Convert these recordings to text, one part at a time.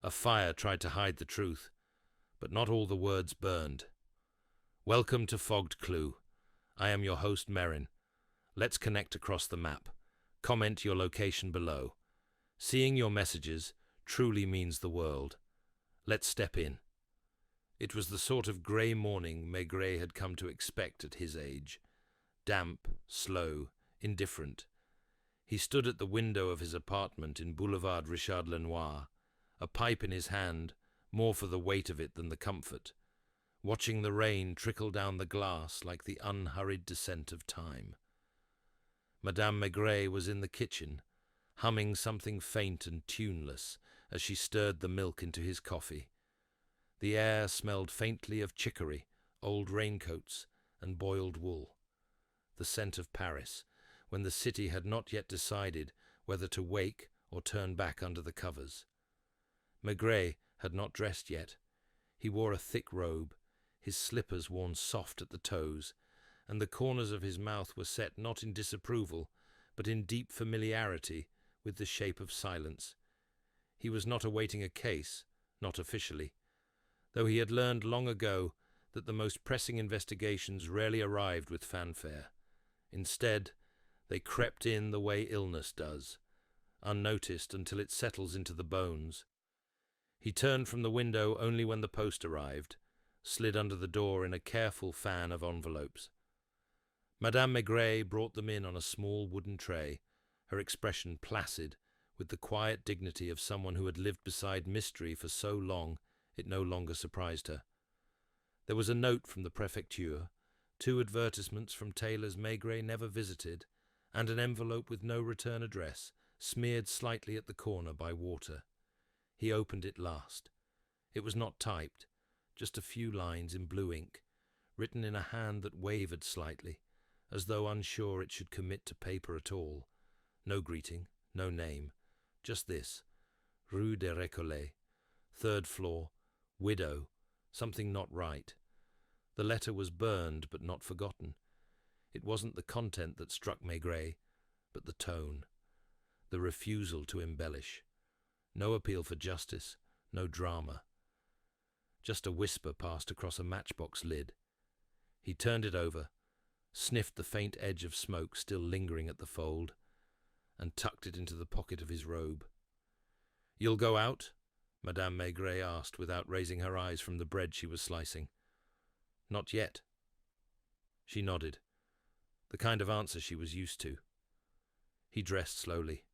A fire tried to hide the truth, but not all the words burned. Welcome to Fogged Clue. I am your host, Merrin. Let's connect across the map. Comment your location below. Seeing your messages truly means the world. Let's step in. It was the sort of grey morning Maigret had come to expect at his age. Damp, slow, indifferent. He stood at the window of his apartment in Boulevard Richard Lenoir, a pipe in his hand, more for the weight of it than the comfort, watching the rain trickle down the glass like the unhurried descent of time. Madame Maigret was in the kitchen, humming something faint and tuneless as she stirred the milk into his coffee. The air smelled faintly of chicory, old raincoats, and boiled wool. The scent of Paris, when the city had not yet decided whether to wake or turn back under the covers. Maigret had not dressed yet. He wore a thick robe, his slippers worn soft at the toes, and the corners of his mouth were set not in disapproval, but in deep familiarity with the shape of silence. He was not awaiting a case, not officially, though he had learned long ago that the most pressing investigations rarely arrived with fanfare. Instead, they crept in the way illness does, unnoticed until it settles into the bones. He turned from the window only when the post arrived, slid under the door in a careful fan of envelopes. Madame Maigret brought them in on a small wooden tray, her expression placid, with the quiet dignity of someone who had lived beside mystery for so long it no longer surprised her. There was a note from the prefecture, 2 advertisements from tailors Maigret never visited, and an envelope with no return address, smeared slightly at the corner by water. He opened it last. It was not typed, just a few lines in blue ink, written in a hand that wavered slightly, as though unsure it should commit to paper at all. No greeting, no name, just this: Rue des Récollets, 3rd floor, widow, something not right. The letter was burned but not forgotten. It wasn't the content that struck Maigret, but the tone, the refusal to embellish. No appeal for justice, no drama. Just a whisper passed across a matchbox lid. He turned it over, sniffed the faint edge of smoke still lingering at the fold, and tucked it into the pocket of his robe. "You'll go out?" Madame Maigret asked without raising her eyes from the bread she was slicing. "Not yet." She nodded, the kind of answer she was used to. He dressed slowly.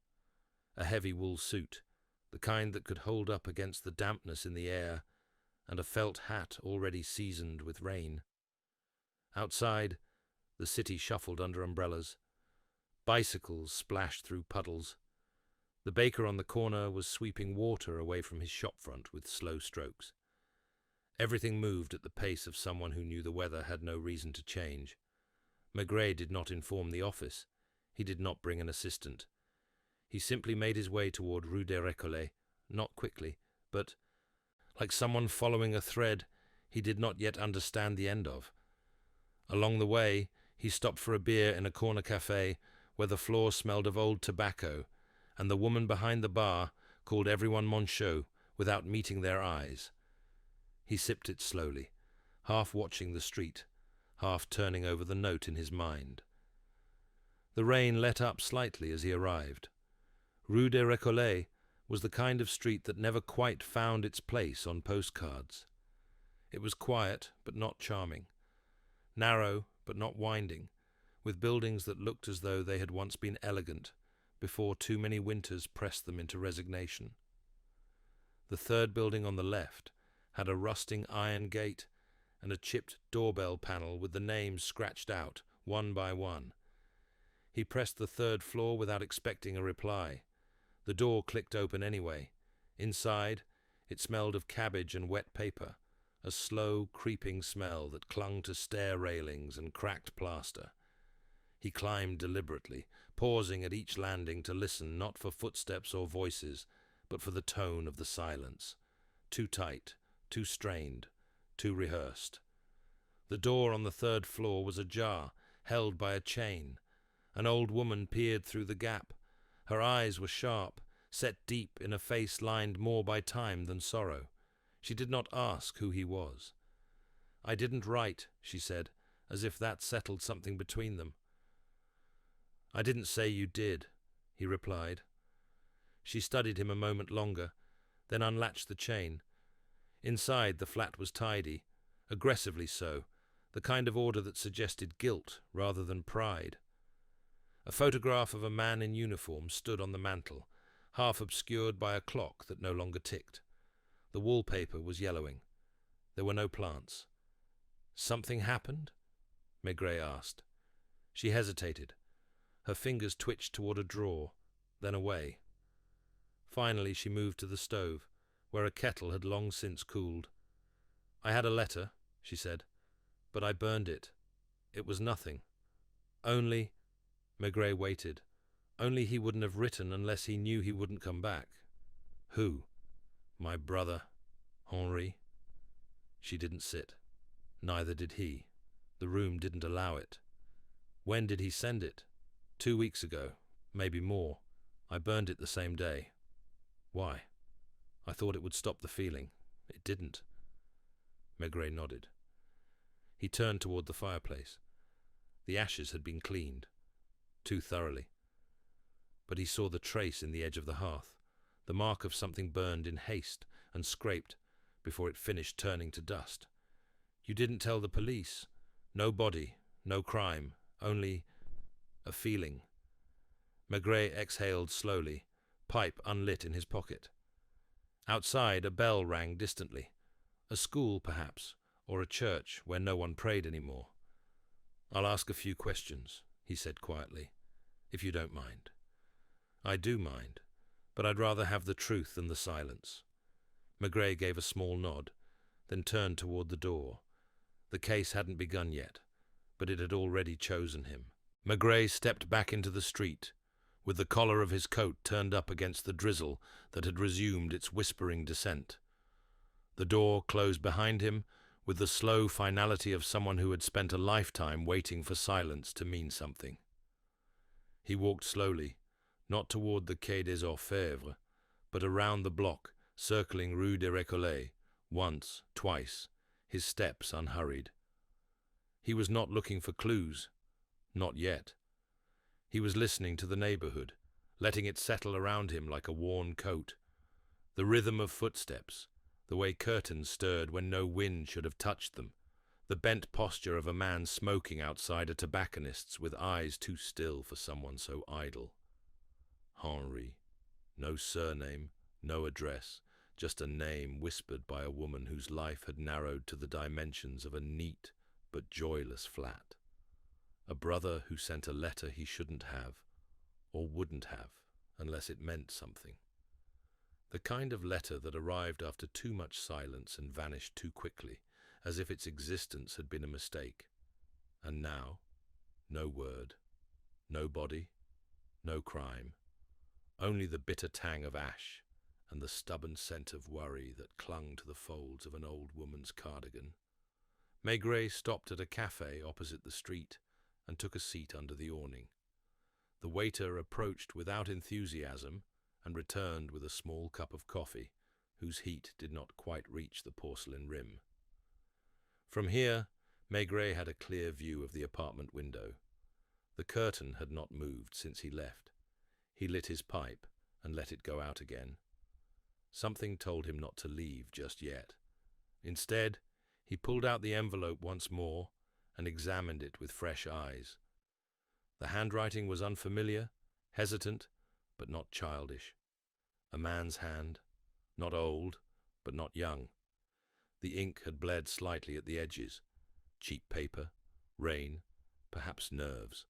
A heavy wool suit, the kind that could hold up against the dampness in the air, and a felt hat already seasoned with rain. Outside, the city shuffled under umbrellas. Bicycles splashed through puddles. The baker on the corner was sweeping water away from his shop front with slow strokes. Everything moved at the pace of someone who knew the weather had no reason to change. Maigret did not inform the office. He did not bring an assistant. He simply made his way toward Rue des Récollets, not quickly, but like someone following a thread he did not yet understand the end of. Along the way, he stopped for a beer in a corner cafe where the floor smelled of old tobacco, and the woman behind the bar called everyone Monchot without meeting their eyes. He sipped it slowly, half watching the street, half turning over the note in his mind. The rain let up slightly as he arrived. Rue des Récollets was the kind of street that never quite found its place on postcards. It was quiet but not charming, narrow but not winding, with buildings that looked as though they had once been elegant before too many winters pressed them into resignation. The 3rd building on the left had a rusting iron gate and a chipped doorbell panel with the names scratched out, one by one. He pressed the 3rd floor without expecting a reply. The door clicked open anyway. Inside, it smelled of cabbage and wet paper, a slow, creeping smell that clung to stair railings and cracked plaster. He climbed deliberately, pausing at each landing to listen not for footsteps or voices, but for the tone of the silence. Too tight, too strained, too rehearsed. The door on the 3rd floor was ajar, held by a chain. An old woman peered through the gap. Her eyes were sharp, set deep in a face lined more by time than sorrow. She did not ask who he was. "I didn't write," she said, as if that settled something between them. "I didn't say you did," he replied. She studied him a moment longer, then unlatched the chain. Inside, the flat was tidy, aggressively so, the kind of order that suggested guilt rather than pride. A photograph of a man in uniform stood on the mantel, half obscured by a clock that no longer ticked. The wallpaper was yellowing. There were no plants. "Something happened?" Maigret asked. She hesitated. Her fingers twitched toward a drawer, then away. Finally she moved to the stove, where a kettle had long since cooled. "I had a letter," she said, "but I burned it. It was nothing. Only—" Maigret waited. "Only he wouldn't have written unless he knew he wouldn't come back." "Who?" "My brother, Henri." She didn't sit. Neither did he. The room didn't allow it. "When did he send it?" 2 weeks ago, maybe more. I burned it the same day." "Why?" "I thought it would stop the feeling. It didn't." Maigret nodded. He turned toward the fireplace. The ashes had been cleaned, too thoroughly. But he saw the trace in the edge of the hearth, the mark of something burned in haste and scraped before it finished turning to dust. "You didn't tell the police? No body, no crime, only a feeling." Maigret exhaled slowly, pipe unlit in his pocket. Outside, a bell rang distantly. A school, perhaps, or a church where no one prayed anymore. "I'll ask a few questions," he said quietly, "if you don't mind." "I do mind, but I'd rather have the truth than the silence." Maigret gave a small nod, then turned toward the door. The case hadn't begun yet, but it had already chosen him. Maigret stepped back into the street, with the collar of his coat turned up against the drizzle that had resumed its whispering descent. The door closed behind him with the slow finality of someone who had spent a lifetime waiting for silence to mean something. He walked slowly, not toward the Quai des Orfèvres, but around the block, circling Rue des Récollets, once, twice, his steps unhurried. He was not looking for clues. Not yet. He was listening to the neighborhood, letting it settle around him like a worn coat. The rhythm of footsteps, the way curtains stirred when no wind should have touched them, the bent posture of a man smoking outside a tobacconist's with eyes too still for someone so idle. Henri. No surname, no address, just a name whispered by a woman whose life had narrowed to the dimensions of a neat but joyless flat. A brother who sent a letter he shouldn't have, or wouldn't have, unless it meant something. The kind of letter that arrived after too much silence and vanished too quickly, as if its existence had been a mistake. And now, no word, no body, no crime, only the bitter tang of ash and the stubborn scent of worry that clung to the folds of an old woman's cardigan. Maigret stopped at a cafe opposite the street and took a seat under the awning. The waiter approached without enthusiasm and returned with a small cup of coffee, whose heat did not quite reach the porcelain rim. From here, Maigret had a clear view of the apartment window. The curtain had not moved since he left. He lit his pipe and let it go out again. Something told him not to leave just yet. Instead, he pulled out the envelope once more and examined it with fresh eyes. The handwriting was unfamiliar, hesitant, but not childish. A man's hand, not old, but not young. The ink had bled slightly at the edges. Cheap paper, rain, perhaps nerves.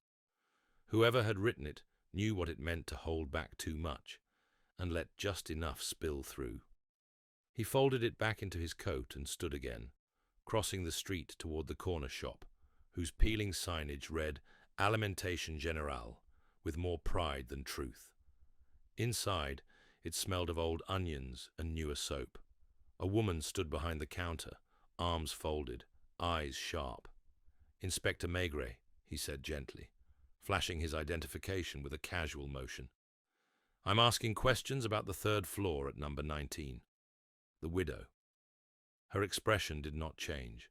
Whoever had written it knew what it meant to hold back too much and let just enough spill through. He folded it back into his coat and stood again, crossing the street toward the corner shop, whose peeling signage read Alimentation Générale, with more pride than truth. Inside, it smelled of old onions and newer soap. A woman stood behind the counter, arms folded, eyes sharp. "Inspector Maigret," he said gently, flashing his identification with a casual motion. I'm asking questions about the third floor at number 19. The widow. Her expression did not change,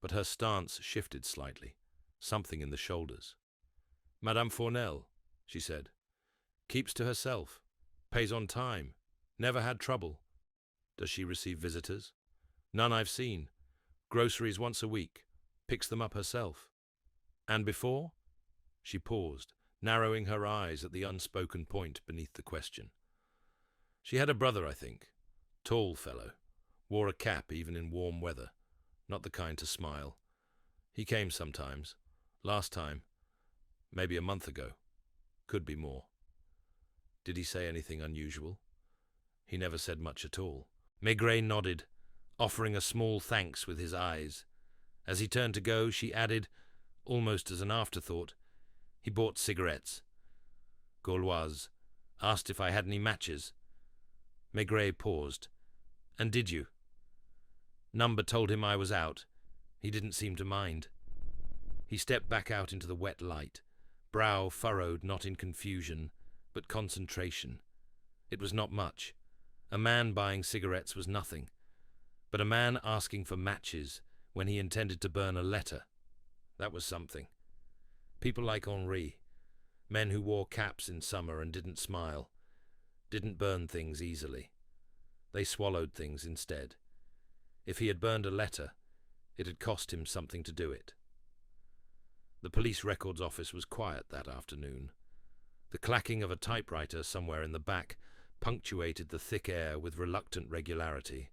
but her stance shifted slightly, something in the shoulders. Madame Fournel, she said. Keeps to herself. Pays on time. Never had trouble. Does she receive visitors? None I've seen. Groceries once a week. Picks them up herself. And before? She paused, narrowing her eyes at the unspoken point beneath the question. She had a brother, I think. Tall fellow. Wore a cap even in warm weather. Not the kind to smile. He came sometimes. Last time. Maybe a month ago. Could be more. Did he say anything unusual? He never said much at all. Maigret nodded, offering a small thanks with his eyes. As he turned to go, she added, almost as an afterthought, he bought cigarettes. Gauloise asked if I had any matches. Maigret paused. And did you? Number told him I was out. He didn't seem to mind. He stepped back out into the wet light, brow furrowed not in confusion, but concentration. It was not much. A man buying cigarettes was nothing. But a man asking for matches when he intended to burn a letter, that was something. People like Henri, men who wore caps in summer and didn't smile, didn't burn things easily. They swallowed things instead. If he had burned a letter, it had cost him something to do it. The police records office was quiet that afternoon. The clacking of a typewriter somewhere in the back punctuated the thick air with reluctant regularity.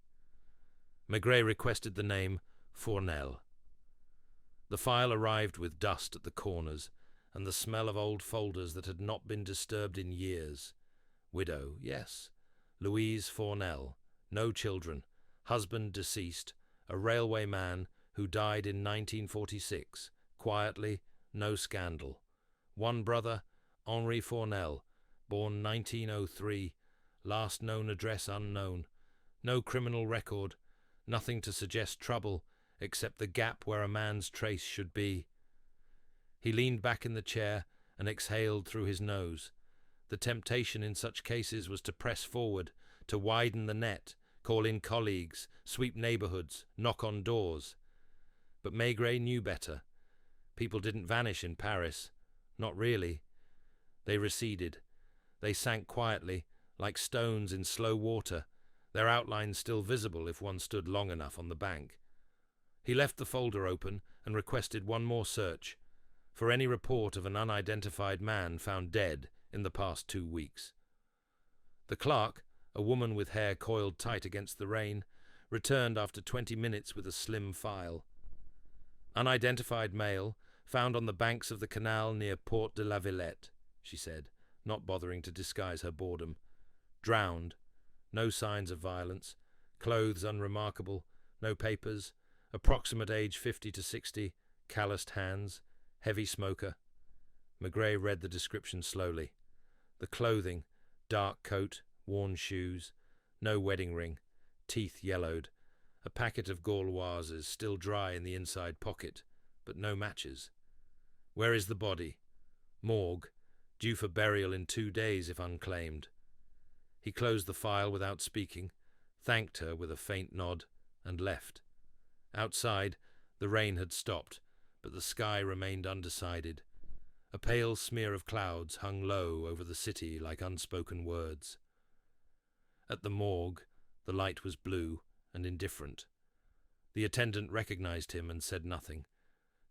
Maigret requested the name Fournel. The file arrived with dust at the corners and the smell of old folders that had not been disturbed in years. Widow, yes. Louise Fournel. No children. Husband deceased. A railway man who died in 1946. Quietly, no scandal. One brother, Henri Fournel, born 1903. Last known address unknown. No criminal record. Nothing to suggest trouble, except the gap where a man's trace should be. He leaned back in the chair and exhaled through his nose. The temptation in such cases was to press forward, to widen the net, call in colleagues, sweep neighborhoods, knock on doors. But Maigret knew better. People didn't vanish in Paris. Not really. They receded. They sank quietly, like stones in slow water, their outlines still visible if one stood long enough on the bank. He left the folder open and requested one more search, for any report of an unidentified man found dead in the past 2 weeks. The clerk, a woman with hair coiled tight against the rain, returned after 20 minutes with a slim file. Unidentified male, found on the banks of the canal near Port de la Villette, she said, not bothering to disguise her boredom. Drowned. No signs of violence. Clothes unremarkable. No papers. Approximate age 50 to 60. Calloused hands. Heavy smoker. Maigret read the description slowly. The clothing, dark coat, worn shoes. No wedding ring. Teeth yellowed. A packet of Gauloises still dry in the inside pocket, but no matches. Where is the body? Morgue. Due for burial in 2 days if unclaimed. He closed the file without speaking, thanked her with a faint nod, and left. Outside, the rain had stopped, but the sky remained undecided. A pale smear of clouds hung low over the city like unspoken words. At the morgue, the light was blue and indifferent. The attendant recognized him and said nothing,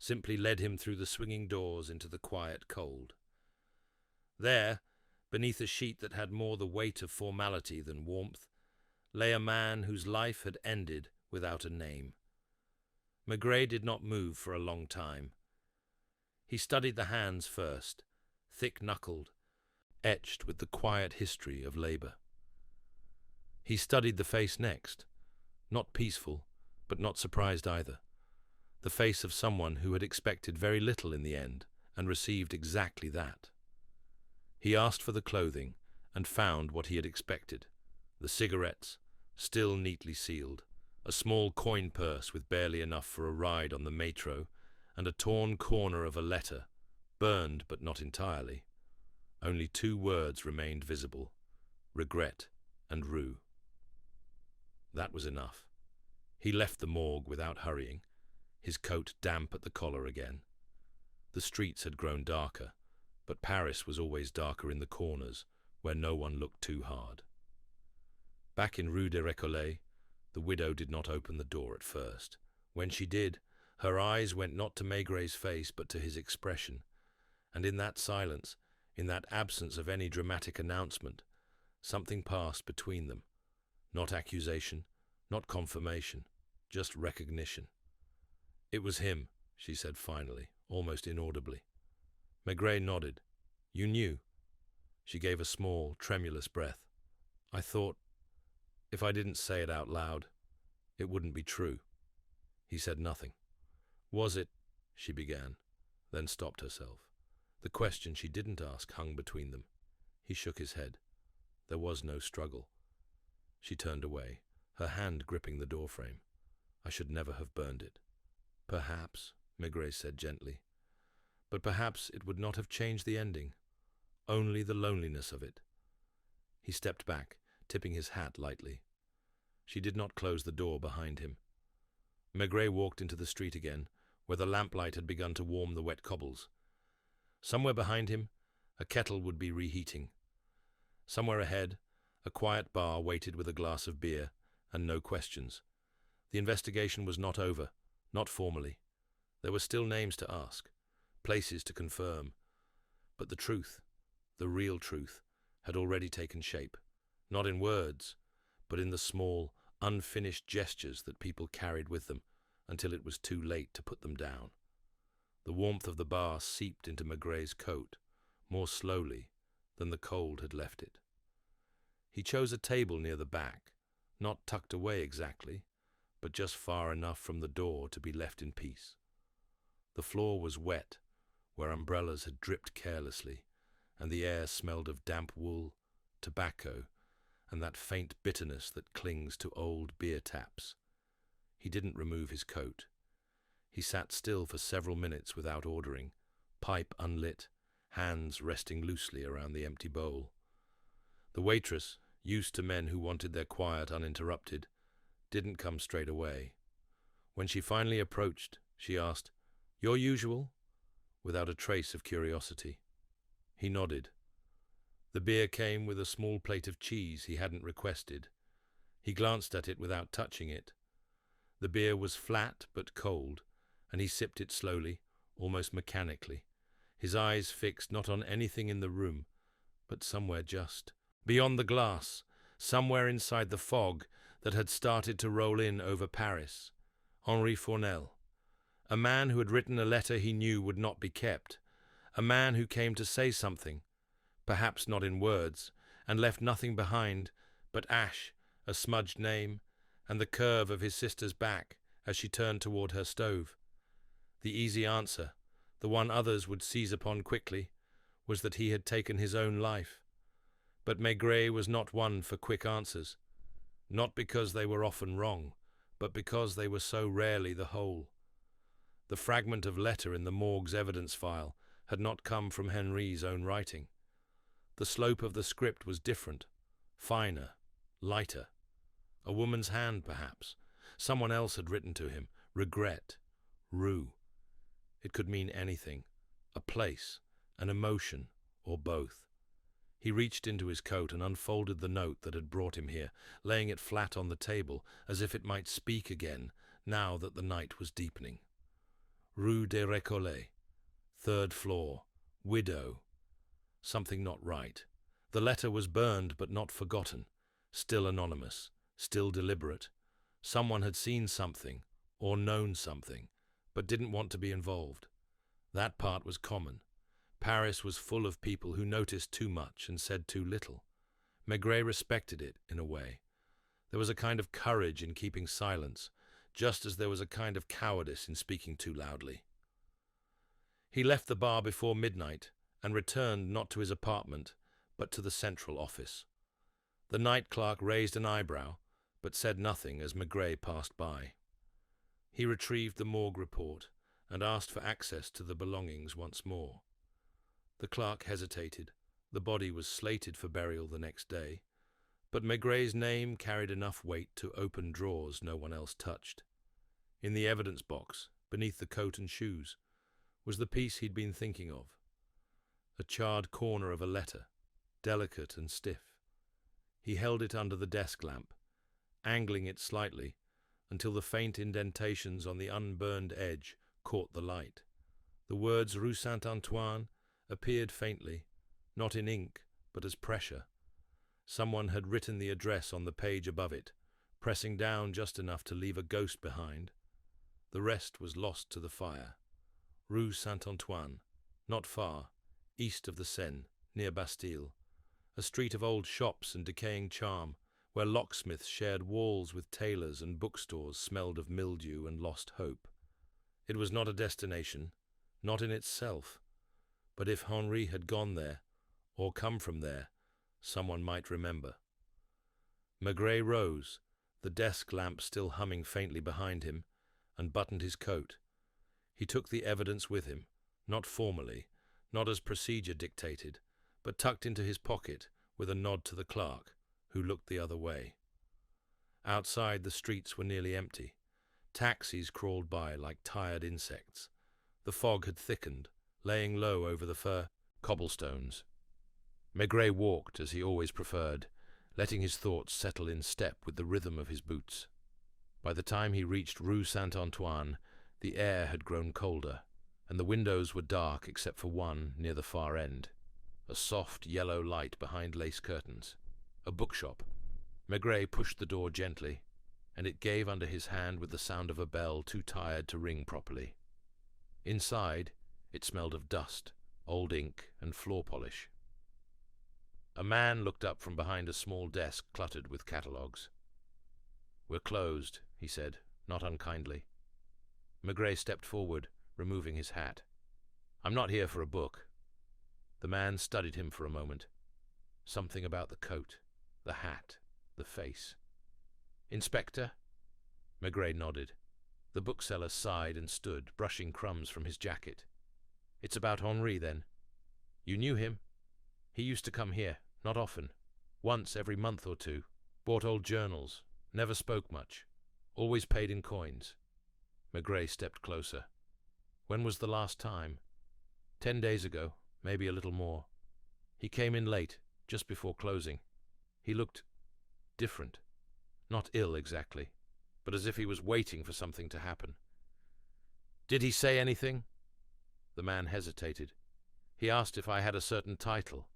simply led him through the swinging doors into the quiet cold. There, beneath a sheet that had more the weight of formality than warmth, lay a man whose life had ended without a name. Maigret did not move for a long time. He studied the hands first, thick-knuckled, etched with the quiet history of labor. He studied the face next, not peaceful, but not surprised either. The face of someone who had expected very little in the end and received exactly that. He asked for the clothing and found what he had expected. The cigarettes, still neatly sealed, a small coin purse with barely enough for a ride on the metro, and a torn corner of a letter, burned but not entirely. Only 2 words remained visible. regret, and rue. That was enough. He left the morgue without hurrying, his coat damp at the collar again. The streets had grown darker, but Paris was always darker in the corners, where no one looked too hard. Back in Rue des Récollets, the widow did not open the door at first. When she did, her eyes went not to Maigret's face but to his expression, and in that silence, in that absence of any dramatic announcement, something passed between them. Not accusation, not confirmation, just recognition. "It was him," she said finally, almost inaudibly. Maigret nodded. "You knew?" She gave a small, tremulous breath. "I thought, if I didn't say it out loud, it wouldn't be true." He said nothing. "Was it?" she began, then stopped herself. The question she didn't ask hung between them. He shook his head. There was no struggle. She turned away, her hand gripping the doorframe. "I should never have burned it." "Perhaps," Maigret said gently. "But perhaps it would not have changed the ending. Only the loneliness of it." He stepped back, tipping his hat lightly. She did not close the door behind him. Maigret walked into the street again, where the lamplight had begun to warm the wet cobbles. Somewhere behind him, a kettle would be reheating. Somewhere ahead, a quiet bar waited with a glass of beer, and no questions. The investigation was not over, not formally. There were still names to ask, places to confirm. But the truth, the real truth, had already taken shape, not in words, but in the small, unfinished gestures that people carried with them until it was too late to put them down. The warmth of the bar seeped into Maigret's coat, more slowly than the cold had left it. He chose a table near the back, not tucked away exactly, but just far enough from the door to be left in peace. The floor was wet, where umbrellas had dripped carelessly, and the air smelled of damp wool, tobacco, and that faint bitterness that clings to old beer taps. He didn't remove his coat. He sat still for several minutes without ordering, pipe unlit, hands resting loosely around the empty bowl. The waitress, used to men who wanted their quiet uninterrupted, didn't come straight away. When she finally approached, she asked, "Your usual?" without a trace of curiosity. He nodded. The beer came with a small plate of cheese he hadn't requested. He glanced at it without touching it. The beer was flat but cold, and he sipped it slowly, almost mechanically, his eyes fixed not on anything in the room, but somewhere just beyond the glass, somewhere inside the fog that had started to roll in over Paris. Henri Fournel, a man who had written a letter he knew would not be kept, a man who came to say something, perhaps not in words, and left nothing behind but ash, a smudged name, and the curve of his sister's back as she turned toward her stove. The easy answer, the one others would seize upon quickly, was that he had taken his own life. But Maigret was not one for quick answers, not because they were often wrong, but because they were so rarely the whole. The fragment of letter in the morgue's evidence file had not come from Henri's own writing. The slope of the script was different, finer, lighter. A woman's hand, perhaps. Someone else had written to him, regret, rue. It could mean anything, a place, an emotion, or both. He reached into his coat and unfolded the note that had brought him here, laying it flat on the table, as if it might speak again, now that the night was deepening. Rue des Récollets, 3rd floor, widow. Something not right. The letter was burned but not forgotten, still anonymous, still deliberate. Someone had seen something, or known something, but didn't want to be involved. That part was common. Paris was full of people who noticed too much and said too little. Maigret respected it, in a way. There was a kind of courage in keeping silence, just as there was a kind of cowardice in speaking too loudly. He left the bar before midnight and returned not to his apartment, but to the central office. The night clerk raised an eyebrow, but said nothing as Maigret passed by. He retrieved the morgue report and asked for access to the belongings once more. The clerk hesitated. The body was slated for burial the next day, But Maigray's name carried enough weight to open drawers no one else touched. In the evidence box, beneath the coat and shoes, was the piece he'd been thinking of. A charred corner of a letter, delicate and stiff. He held it under the desk lamp, angling it slightly until the faint indentations on the unburned edge caught the light. The words Rue Saint-Antoine appeared faintly, not in ink, but as pressure. Someone had written the address on the page above it, pressing down just enough to leave a ghost behind. The rest was lost to the fire. Rue Saint-Antoine, not far, east of the Seine, near Bastille, a street of old shops and decaying charm, where locksmiths shared walls with tailors and bookstores smelled of mildew and lost hope. It was not a destination, not in itself, but if Henri had gone there, or come from there, someone might remember. Maigret rose, the desk lamp still humming faintly behind him, and buttoned his coat. He took the evidence with him, not formally, not as procedure dictated, but tucked into his pocket with a nod to the clerk, who looked the other way. Outside, the streets were nearly empty. Taxis crawled by like tired insects. The fog had thickened, laying low over the fur cobblestones. Maigret walked as he always preferred, letting his thoughts settle in step with the rhythm of his boots. By the time he reached Rue Saint-Antoine, the air had grown colder, and the windows were dark except for one near the far end. A soft yellow light behind lace curtains. A bookshop. Maigret pushed the door gently, and it gave under his hand with the sound of a bell too tired to ring properly. Inside, it smelled of dust, old ink, and floor polish. A man looked up from behind a small desk cluttered with catalogues. "We're closed," he said, not unkindly. Maigret stepped forward, removing his hat. "I'm not here for a book." The man studied him for a moment. Something about the coat, the hat, the face. "Inspector?" Maigret nodded. The bookseller sighed and stood, brushing crumbs from his jacket. "It's about Henri, then. You knew him? He used to come here, not often. Once every month or two. Bought old journals. Never spoke much. Always paid in coins." Maigret stepped closer. "When was the last time?" 10 days ago, maybe a little more. He came in late, just before closing. He looked different. Not ill exactly, but as if he was waiting for something to happen." "Did he say anything?" The man hesitated. "He asked if I had a certain title.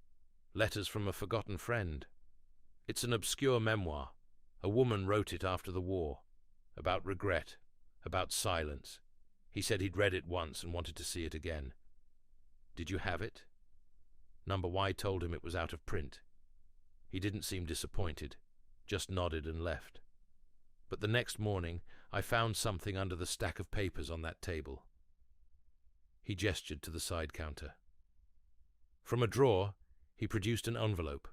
Letters from a Forgotten Friend. It's an obscure memoir. A woman wrote it after the war. About regret. About silence. He said he'd read it once and wanted to see it again." "Did you have it?" Number Y told him it was out of print. He didn't seem disappointed, just nodded and left. "But the next morning I found something under the stack of papers on that table." He gestured to the side counter. From a drawer, he produced an envelope,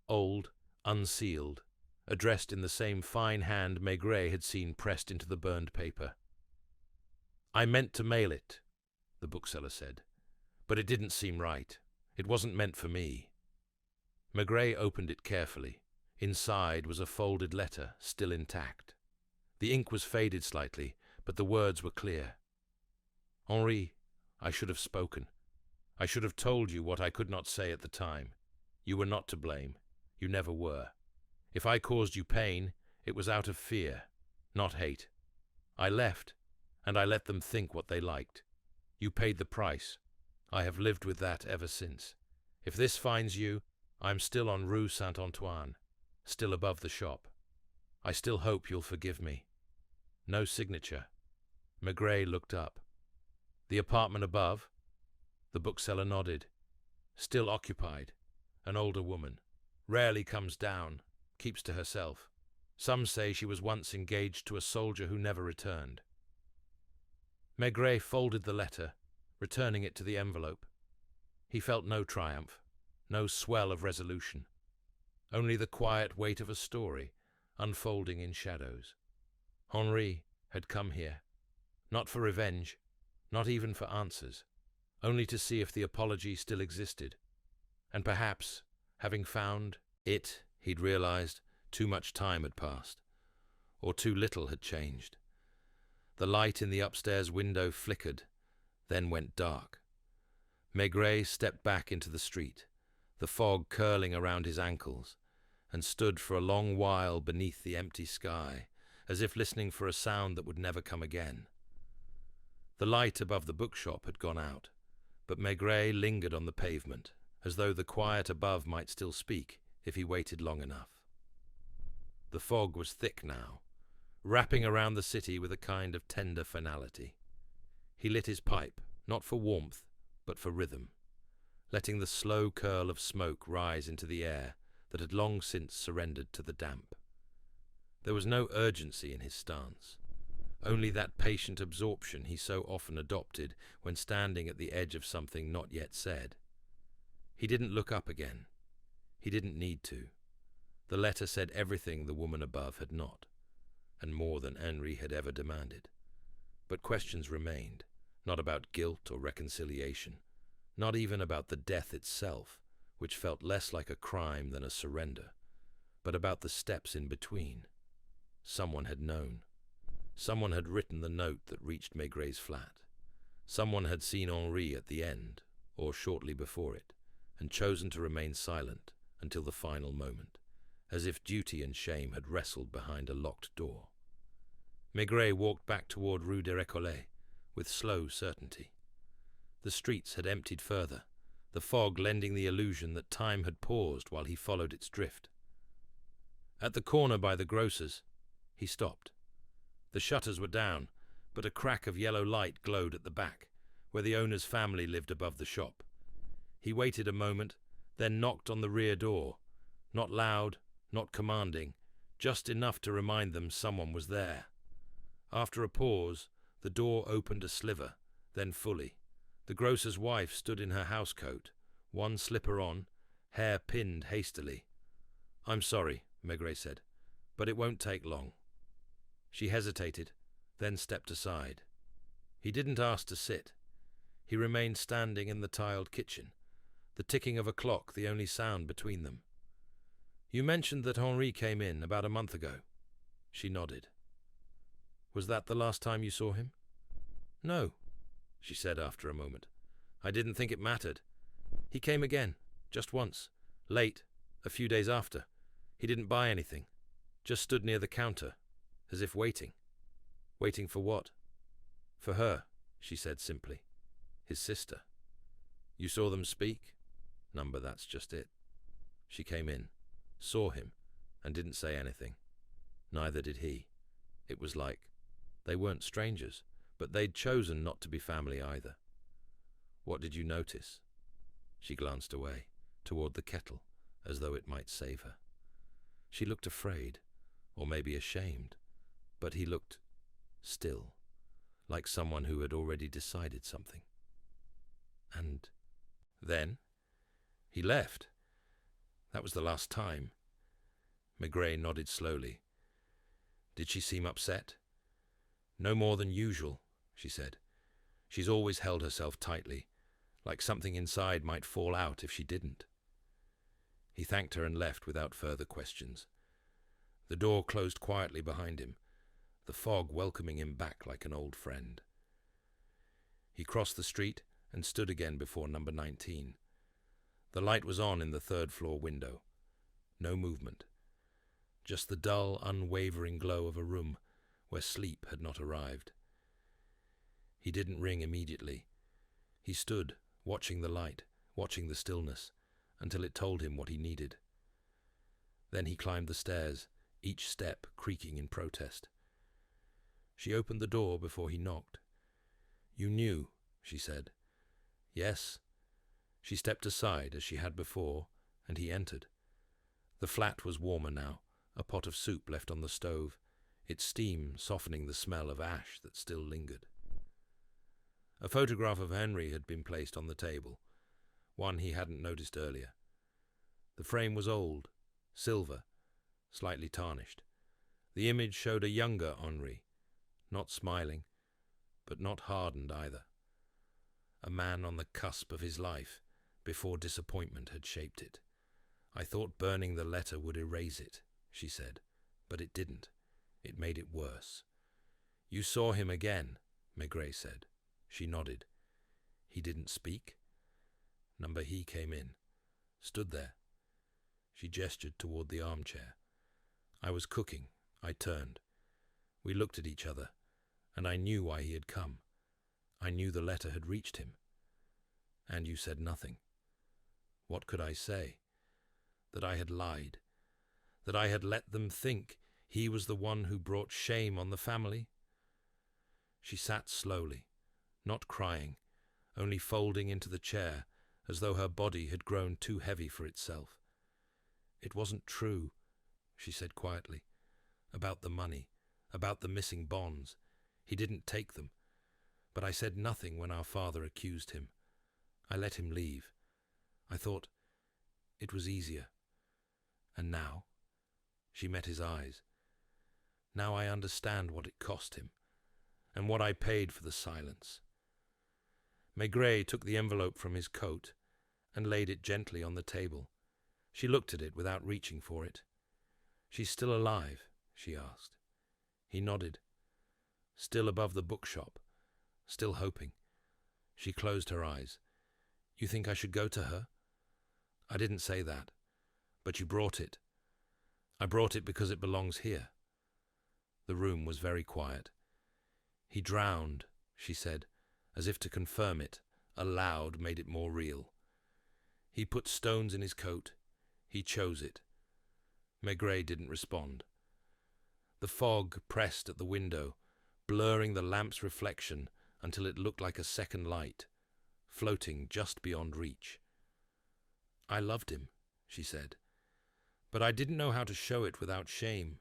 old, unsealed, addressed in the same fine hand Maigret had seen pressed into the burned paper. "I meant to mail it," the bookseller said, "but it didn't seem right. It wasn't meant for me." Maigret opened it carefully. Inside was a folded letter, still intact. The ink was faded slightly, but the words were clear. "Henri, I should have spoken. I should have told you what I could not say at the time. You were not to blame. You never were. If I caused you pain, it was out of fear, not hate. I left, and I let them think what they liked. You paid the price. I have lived with that ever since. If this finds you, I'm still on Rue Saint-Antoine, still above the shop. I still hope you'll forgive me." No signature. Maigret looked up. "The apartment above?" The bookseller nodded. "Still occupied. An older woman. Rarely comes down. Keeps to herself. Some say she was once engaged to a soldier who never returned." Maigret folded the letter, returning it to the envelope. He felt no triumph, no swell of resolution. Only the quiet weight of a story, unfolding in shadows. Henri had come here. Not for revenge, not even for answers. Only to see if the apology still existed. And perhaps, having found it, He'd realized too much time had passed, or too little had changed. The light in the upstairs window flickered, then went dark. Maigret stepped back into the street, the fog curling around his ankles, and stood for a long while beneath the empty sky, as if listening for a sound that would never come again. The light above the bookshop had gone out, but Maigret lingered on the pavement, as though the quiet above might still speak if he waited long enough. The fog was thick now, wrapping around the city with a kind of tender finality. He lit his pipe, not for warmth, but for rhythm, letting the slow curl of smoke rise into the air that had long since surrendered to the damp. There was no urgency in his stance, only that patient absorption he so often adopted when standing at the edge of something not yet said. He didn't look up again. He didn't need to. The letter said everything the woman above had not, and more than Henri had ever demanded. But questions remained, not about guilt or reconciliation, not even about the death itself, which felt less like a crime than a surrender, but about the steps in between. Someone had known. Someone had written the note that reached Maigret's flat. Someone had seen Henri at the end, or shortly before it, and chosen to remain silent until the final moment, as if duty and shame had wrestled behind a locked door. Maigret walked back toward Rue des Récollets with slow certainty. The streets had emptied further, the fog lending the illusion that time had paused while he followed its drift. At the corner by the grocer's, he stopped. The shutters were down, but a crack of yellow light glowed at the back, where the owner's family lived above the shop. He waited a moment, then knocked on the rear door, not loud, not commanding, just enough to remind them someone was there. After a pause, the door opened a sliver, then fully. The grocer's wife stood in her housecoat, one slipper on, hair pinned hastily. "I'm sorry," Maigret said, "but it won't take long." She hesitated, then stepped aside. He didn't ask to sit. He remained standing in the tiled kitchen, the ticking of a clock the only sound between them. "You mentioned that Henri came in about a month ago." She nodded. "Was that the last time you saw him?" "No," she said after a moment. "I didn't think it mattered. He came again, just once, late, a few days after. He didn't buy anything, just stood near the counter, as if waiting. Waiting for what?" "For her," she said simply. "His sister." "You saw them speak?" "Number, that's just it." She came in, saw him, and didn't say anything. Neither did he. It was like they weren't strangers, but they'd chosen not to be family either. "What did you notice?" She glanced away, toward the kettle, as though it might save her. She looked afraid, or maybe ashamed, but he looked still, like someone who had already decided something. "And then?" "He left. That was the last time." Maigret nodded slowly. "Did she seem upset?" "No more than usual," she said. "She's always held herself tightly, like something inside might fall out if she didn't." He thanked her and left without further questions. The door closed quietly behind him, the fog welcoming him back like an old friend. He crossed the street and stood again before number 19. The light was on in the third-floor window. No movement. Just the dull, unwavering glow of a room where sleep had not arrived. He didn't ring immediately. He stood, watching the light, watching the stillness, until it told him what he needed. Then he climbed the stairs, each step creaking in protest. She opened the door before he knocked. "You knew," she said. "Yes." She stepped aside, as she had before, and he entered. The flat was warmer now, a pot of soup left on the stove, its steam softening the smell of ash that still lingered. A photograph of Henri had been placed on the table, one he hadn't noticed earlier. The frame was old, silver, slightly tarnished. The image showed a younger Henri, not smiling, but not hardened either. A man on the cusp of his life, before disappointment had shaped it. I thought burning the letter would erase it, she said, but it didn't. It made it worse. You saw him again, Maigret said. She nodded. He didn't speak? Number He came in, stood there. She gestured toward the armchair. I was cooking. I turned. We looked at each other, and I knew why he had come. I knew the letter had reached him. And you said nothing. What could I say? That I had lied? That I had let them think he was the one who brought shame on the family? She sat slowly, not crying, only folding into the chair as though her body had grown too heavy for itself. It wasn't true, she said quietly, about the money, about the missing bonds. He didn't take them. But I said nothing when our father accused him. I let him leave. I thought it was easier. And now, she met his eyes. Now I understand what it cost him, and what I paid for the silence. Maigret took the envelope from his coat and laid it gently on the table. She looked at it without reaching for it. She's still alive? She asked. He nodded. Still above the bookshop, still hoping. She closed her eyes. You think I should go to her? I didn't say that, but you brought it. I brought it because it belongs here. The room was very quiet. He drowned, she said, as if to confirm it. Aloud made it more real. He put stones in his coat. He chose it. Maigret didn't respond. The fog pressed at the window, blurring the lamp's reflection until it looked like a second light, floating just beyond reach. I loved him, she said, but I didn't know how to show it without shame.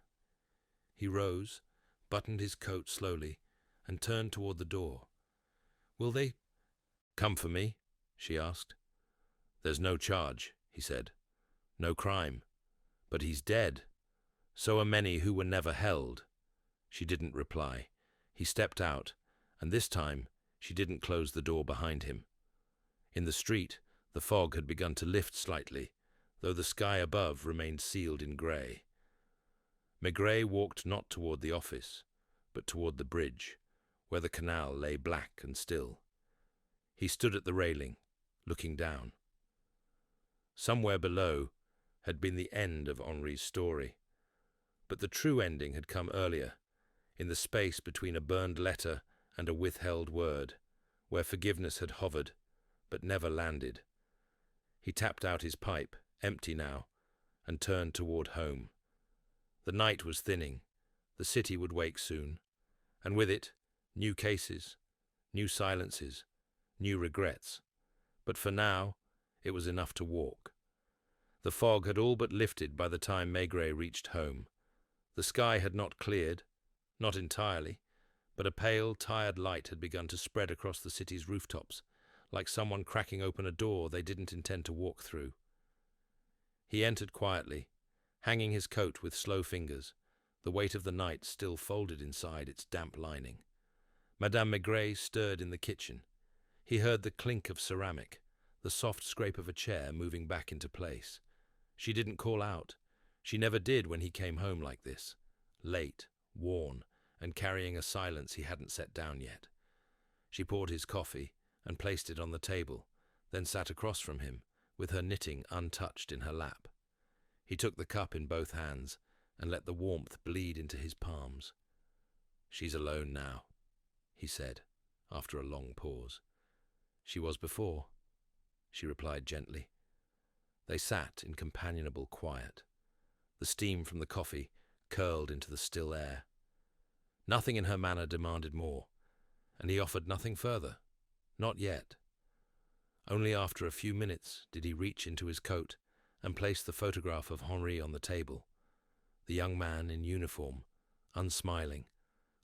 He rose, buttoned his coat slowly, and turned toward the door. Will they come for me? She asked. There's no charge, he said. No crime. But he's dead. So are many who were never held. She didn't reply. He stepped out, and this time she didn't close the door behind him. In the street, the fog had begun to lift slightly, though the sky above remained sealed in grey. Maigret walked not toward the office, but toward the bridge, where the canal lay black and still. He stood at the railing, looking down. Somewhere below had been the end of Henri's story, but the true ending had come earlier, in the space between a burned letter and a withheld word, where forgiveness had hovered, but never landed. He tapped out his pipe, empty now, and turned toward home. The night was thinning. The city would wake soon, and with it, new cases, new silences, new regrets. But for now, it was enough to walk. The fog had all but lifted by the time Maigret reached home. The sky had not cleared, not entirely, but a pale, tired light had begun to spread across the city's rooftops, like someone cracking open a door they didn't intend to walk through. He entered quietly, hanging his coat with slow fingers, the weight of the night still folded inside its damp lining. Madame Maigret stirred in the kitchen. He heard the clink of ceramic, the soft scrape of a chair moving back into place. She didn't call out. She never did when he came home like this, late, worn, and carrying a silence he hadn't set down yet. She poured his coffee and placed it on the table, then sat across from him, with her knitting untouched in her lap. He took the cup in both hands and let the warmth bleed into his palms. She's alone now, he said, after a long pause. She was before, she replied gently. They sat in companionable quiet. The steam from the coffee curled into the still air. Nothing in her manner demanded more, and he offered nothing further. Not yet. Only after a few minutes did he reach into his coat and place the photograph of Henri on the table. The young man in uniform, unsmiling,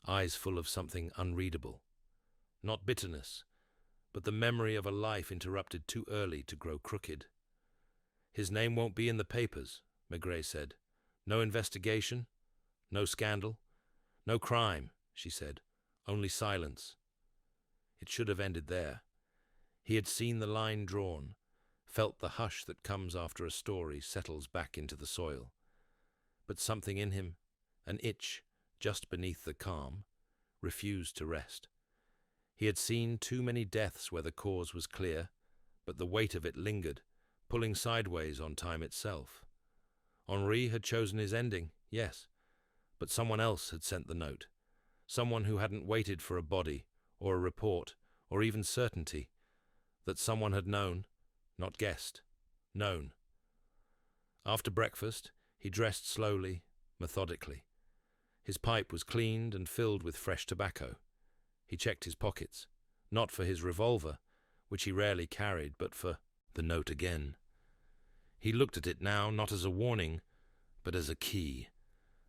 eyes full of something unreadable. Not bitterness, but the memory of a life interrupted too early to grow crooked. His name won't be in the papers, Maigret said. No investigation, no scandal, no crime, she said. Only silence. It should have ended there. He had seen the line drawn, felt the hush that comes after a story settles back into the soil. But something in him, an itch just beneath the calm, refused to rest. He had seen too many deaths where the cause was clear, but the weight of it lingered, pulling sideways on time itself. Henri had chosen his ending, yes, but someone else had sent the note. Someone who hadn't waited for a body, or a report, or even certainty. That someone had known, not guessed, known. After breakfast, he dressed slowly, methodically. His pipe was cleaned and filled with fresh tobacco. He checked his pockets, not for his revolver, which he rarely carried, but for the note again. He looked at it now not as a warning, but as a key.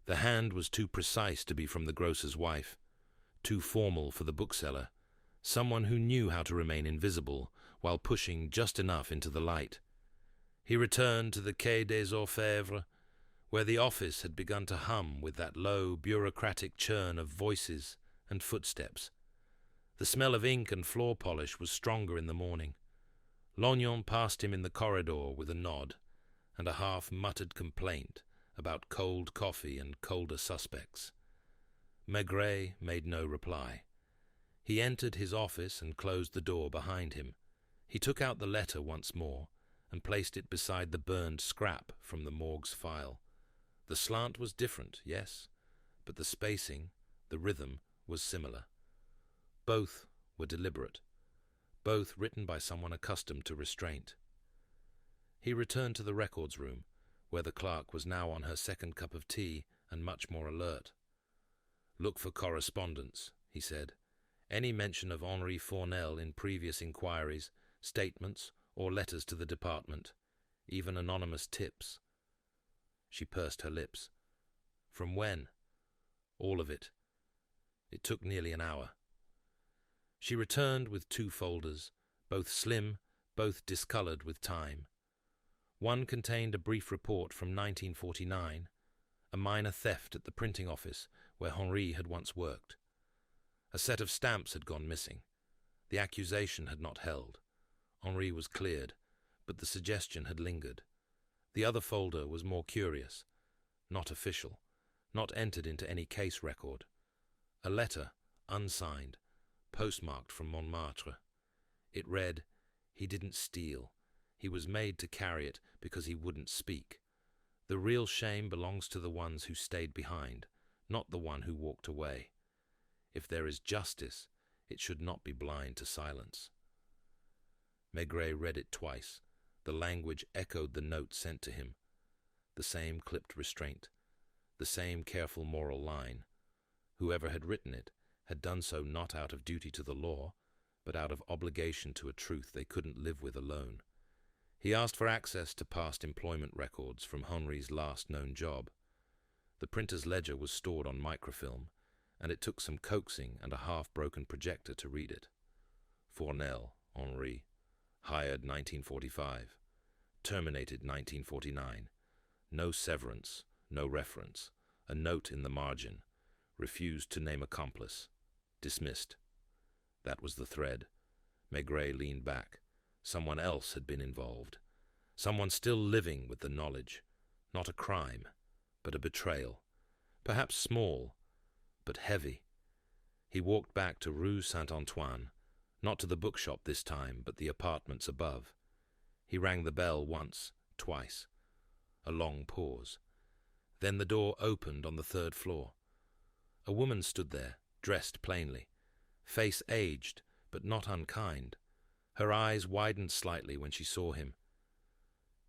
The hand was too precise to be from the grocer's wife, too formal for the bookseller, someone who knew how to remain invisible while pushing just enough into the light. He returned to the Quai des Orfèvres, where the office had begun to hum with that low, bureaucratic churn of voices and footsteps. The smell of ink and floor polish was stronger in the morning. Lognon passed him in the corridor with a nod and a half-muttered complaint about cold coffee and colder suspects. Maigret made no reply. He entered his office and closed the door behind him. He took out the letter once more and placed it beside the burned scrap from the morgue's file. The slant was different, yes, but the spacing, the rhythm, was similar. Both were deliberate, both written by someone accustomed to restraint. He returned to the records room, where the clerk was now on her second cup of tea and much more alert. "Look for correspondence," he said. "Any mention of Henri Fournel in previous inquiries, statements, or letters to the department, even anonymous tips." She pursed her lips. "From when?" "All of it. It took nearly an hour." She returned with 2 folders, both slim, both discoloured with time. One contained a brief report from 1949, a minor theft at the printing office where Henri had once worked. A set of stamps had gone missing. The accusation had not held. Henri was cleared, but the suggestion had lingered. The other folder was more curious, not official, not entered into any case record. A letter, unsigned, postmarked from Montmartre. It read, "He didn't steal. He was made to carry it because he wouldn't speak. The real shame belongs to the ones who stayed behind, not the one who walked away. If there is justice, it should not be blind to silence." Maigret read it twice. The language echoed the note sent to him. The same clipped restraint, the same careful moral line. Whoever had written it had done so not out of duty to the law, but out of obligation to a truth they couldn't live with alone. He asked for access to past employment records from Henri's last known job. The printer's ledger was stored on microfilm, and it took some coaxing and a half-broken projector to read it. Fournel, Henri. Hired 1945. Terminated 1949. No severance, no reference. A note in the margin. Refused to name accomplice. Dismissed. That was the thread. Maigret leaned back. Someone else had been involved. Someone still living with the knowledge. Not a crime, but a betrayal. Perhaps small, but heavy. He walked back to Rue Saint-Antoine, not to the bookshop this time, but the apartments above. He rang the bell once, twice. A long pause. Then the door opened on the 3rd floor. A woman stood there, dressed plainly. Face aged, but not unkind. Her eyes widened slightly when she saw him.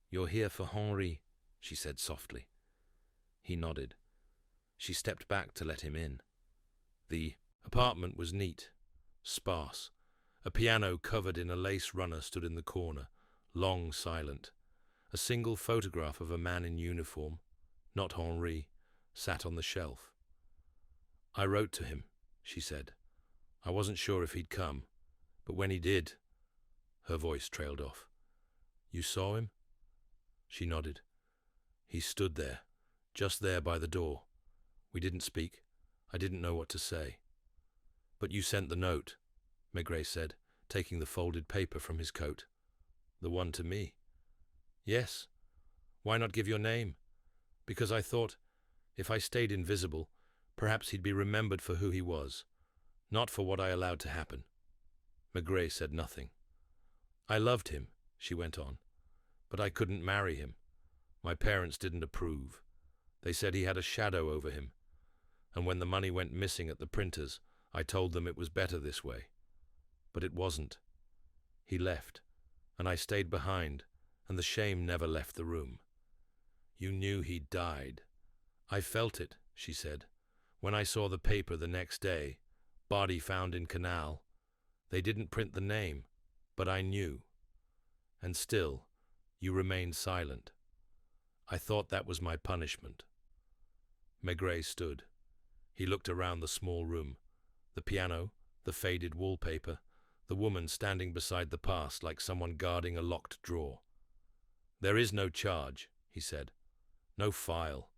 "You're here for Henri," she said softly. He nodded. She stepped back to let him in. The apartment was neat, sparse. A piano covered in a lace runner stood in the corner, long silent. A single photograph of a man in uniform, not Henri, sat on the shelf. "I wrote to him," she said. "I wasn't sure if he'd come, but when he did..." Her voice trailed off. "You saw him?" She nodded. "He stood there, just there by the door. We didn't speak. I didn't know what to say." "But you sent the note," Maigret said, taking the folded paper from his coat. "The one to me." Yes. Why not give your name? Because I thought, if I stayed invisible, perhaps he'd be remembered for who he was, not for what I allowed to happen. Maigret said nothing. I loved him, she went on, but I couldn't marry him. My parents didn't approve. They said he had a shadow over him, and when the money went missing at the printers, I told them it was better this way. But it wasn't. He left, and I stayed behind, and the shame never left the room. You knew he'd died. I felt it, she said. When I saw the paper the next day, body found in canal, they didn't print the name, but I knew. And still, you remained silent. I thought that was my punishment. Maigret stood. He looked around the small room, the piano, the faded wallpaper, the woman standing beside the past like someone guarding a locked drawer. There is no charge, he said. No file.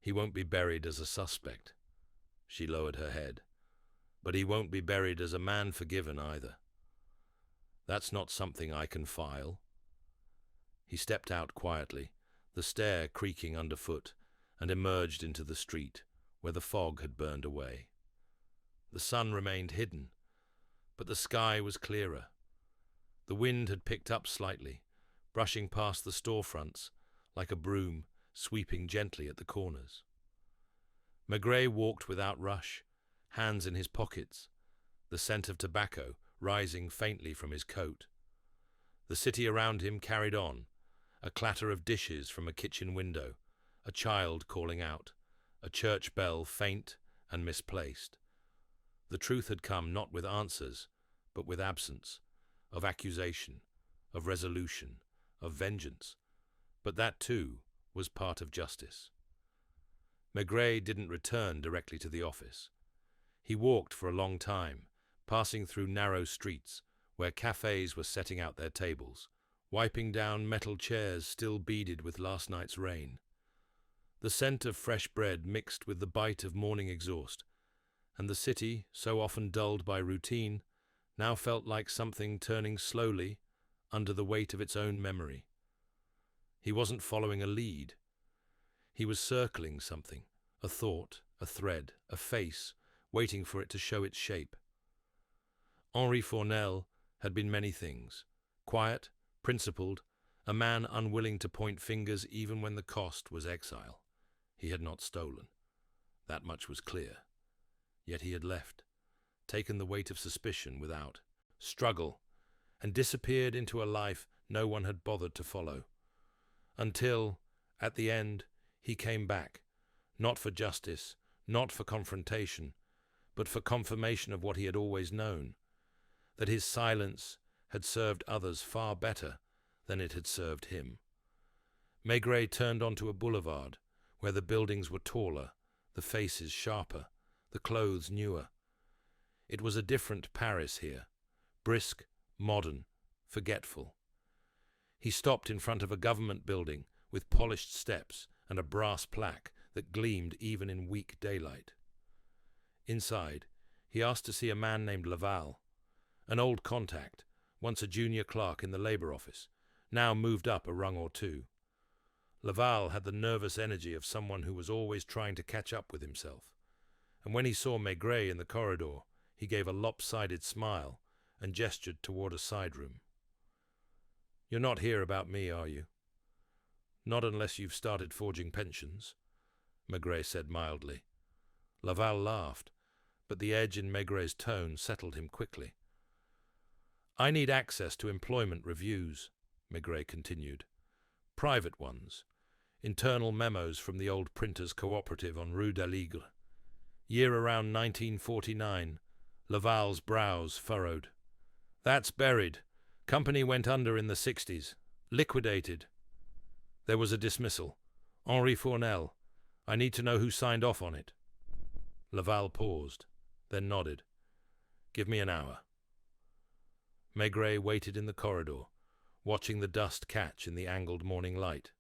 He won't be buried as a suspect. She lowered her head. But he won't be buried as a man forgiven either. That's not something I can file. He stepped out quietly, the stair creaking underfoot, and emerged into the street, where the fog had burned away. The sun remained hidden, but the sky was clearer. The wind had picked up slightly, brushing past the storefronts like a broom sweeping gently at the corners. Maigret walked without rush, hands in his pockets, the scent of tobacco rising faintly from his coat. The city around him carried on, a clatter of dishes from a kitchen window, a child calling out, a church bell faint and misplaced. The truth had come not with answers, but with absence, of accusation, of resolution, of vengeance. But that, too, was part of justice. Maigret didn't return directly to the office. He walked for a long time, passing through narrow streets where cafes were setting out their tables, wiping down metal chairs still beaded with last night's rain. The scent of fresh bread mixed with the bite of morning exhaust, and the city, so often dulled by routine, now felt like something turning slowly under the weight of its own memory. He wasn't following a lead. He was circling something, a thought, a thread, a face, waiting for it to show its shape. Henri Fournel had been many things: quiet, principled, a man unwilling to point fingers even when the cost was exile. He had not stolen. That much was clear. Yet he had left, taken the weight of suspicion without struggle, and disappeared into a life no one had bothered to follow. Until, at the end, he came back, not for justice, not for confrontation, but for confirmation of what he had always known, that his silence had served others far better than it had served him. Maigret turned onto a boulevard where the buildings were taller, the faces sharper, the clothes newer. It was a different Paris here, brisk, modern, forgetful. He stopped in front of a government building with polished steps and a brass plaque that gleamed even in weak daylight. Inside, he asked to see a man named Laval, an old contact, once a junior clerk in the Labour Office, now moved up a rung or two. Laval had the nervous energy of someone who was always trying to catch up with himself, and when he saw Maigret in the corridor, he gave a lopsided smile and gestured toward a side room. "You're not here about me, are you?" "Not unless you've started forging pensions," Maigret said mildly. Laval laughed, but the edge in Maigret's tone settled him quickly. "I need access to employment reviews," Maigret continued. "Private ones. Internal memos from the old printers' cooperative on Rue d'Aligre. Year around 1949. Laval's brows furrowed. "That's buried. Company went under in the 60s. Liquidated. There was a dismissal. Henri Fournel. I need to know who signed off on it." Laval paused, then nodded. "Give me an hour." Maigret waited in the corridor, watching the dust catch in the angled morning light.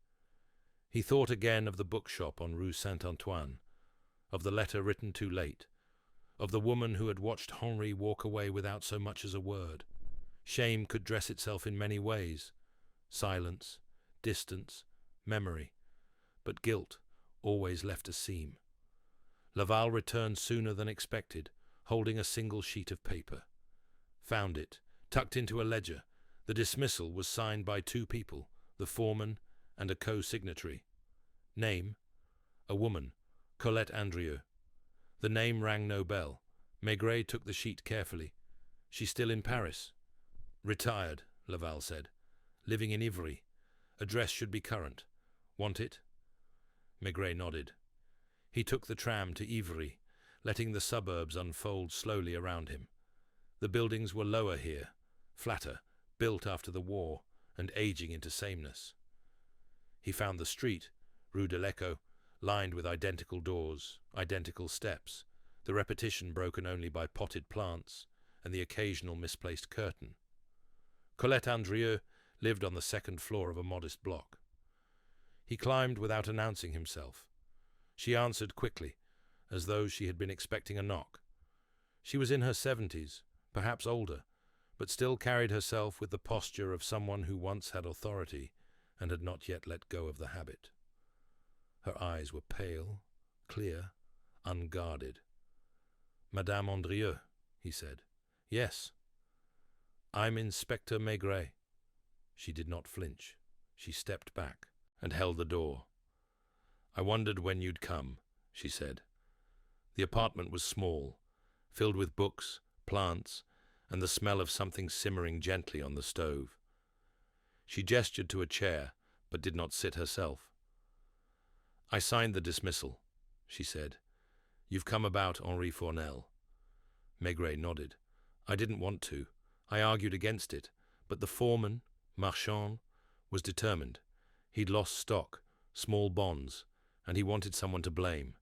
He thought again of the bookshop on Rue Saint-Antoine, of the letter written too late, of the woman who had watched Henri walk away without so much as a word. Shame could dress itself in many ways: silence, distance, memory, but guilt always left a seam. Laval returned sooner than expected, holding a single sheet of paper. Found it, tucked into a ledger. The dismissal was signed by two people, the foreman and a co-signatory. Name: a woman, Colette Andrieux. The name rang no bell. Maigret took the sheet carefully. She's still in Paris. Retired, Laval said. Living in Ivry. Address should be current. Want it? Maigret nodded. He took the tram to Ivry, letting the suburbs unfold slowly around him. The buildings were lower here, flatter, built after the war, and aging into sameness. He found the street, Rue de l'Echo, lined with identical doors, identical steps, the repetition broken only by potted plants and the occasional misplaced curtain. Colette Andrieux lived on the second floor of a modest block. He climbed without announcing himself. She answered quickly, as though she had been expecting a knock. She was in her 70s, perhaps older, but still carried herself with the posture of someone who once had authority and had not yet let go of the habit. Her eyes were pale, clear, unguarded. Madame Andrieux, he said. Yes. I'm Inspector Maigret. She did not flinch. She stepped back and held the door. I wondered when you'd come, she said. The apartment was small, filled with books, plants, and the smell of something simmering gently on the stove. She gestured to a chair, but did not sit herself. I signed the dismissal, she said. You've come about Henri Fournel. Maigret nodded. I didn't want to. I argued against it, but the foreman, Marchand, was determined. He'd lost stock, small bonds, and he wanted someone to blame.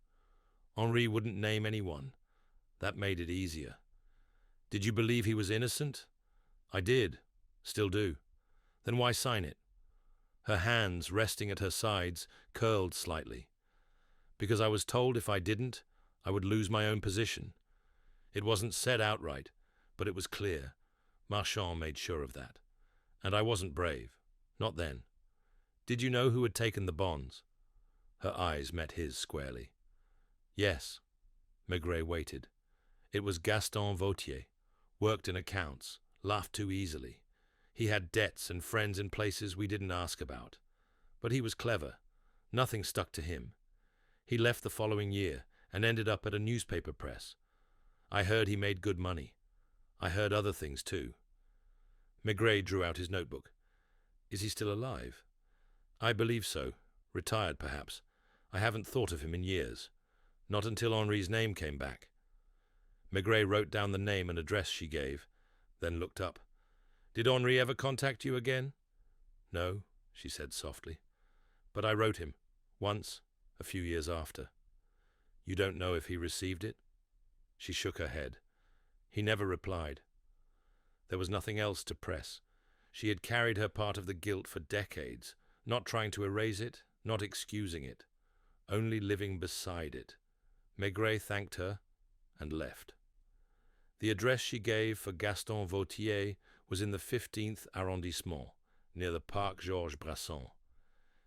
Henri wouldn't name anyone. That made it easier. Did you believe he was innocent? I did. Still do. Then why sign it? Her hands, resting at her sides, curled slightly. Because I was told if I didn't, I would lose my own position. It wasn't said outright, but it was clear. Marchand made sure of that. And I wasn't brave. Not then. Did you know who had taken the bonds? Her eyes met his squarely. Yes. Maigret waited. It was Gaston Vautier. Worked in accounts. Laughed too easily. He had debts and friends in places we didn't ask about. But he was clever. Nothing stuck to him. He left the following year and ended up at a newspaper press. I heard he made good money. I heard other things too. Maigret drew out his notebook. Is he still alive? I believe so. Retired, perhaps. I haven't thought of him in years. Not until Henri's name came back. Maigret wrote down the name and address she gave, then looked up. Did Henri ever contact you again? No, she said softly. But I wrote him, once, a few years after. You don't know if he received it? She shook her head. He never replied. There was nothing else to press. She had carried her part of the guilt for decades, not trying to erase it, not excusing it, only living beside it. Maigret thanked her and left. The address she gave for Gaston Vautier was in the 15th arrondissement, near the Parc Georges Brassens.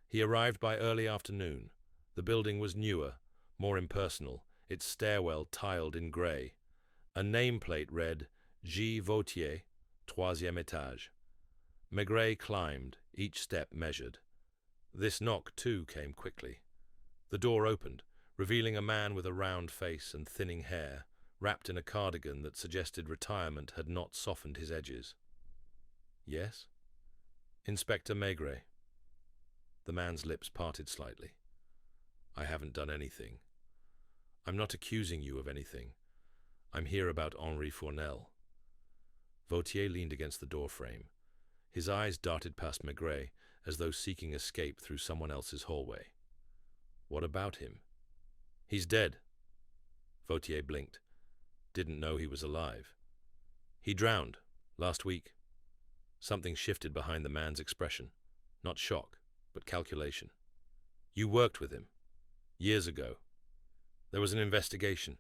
He arrived by early afternoon. The building was newer, more impersonal, its stairwell tiled in grey. A nameplate read, G. Vautier, 3e étage. Maigret climbed, each step measured. This knock, too, came quickly. The door opened, revealing a man with a round face and thinning hair, wrapped in a cardigan that suggested retirement had not softened his edges. Yes? Inspector Maigret. The man's lips parted slightly. I haven't done anything. I'm not accusing you of anything. I'm here about Henri Fournel. Vautier leaned against the doorframe. His eyes darted past Maigret, as though seeking escape through someone else's hallway. What about him? He's dead. Vautier blinked. Didn't know he was alive. He drowned, last week. Something shifted behind the man's expression. Not shock, but calculation. You worked with him. Years ago. There was an investigation.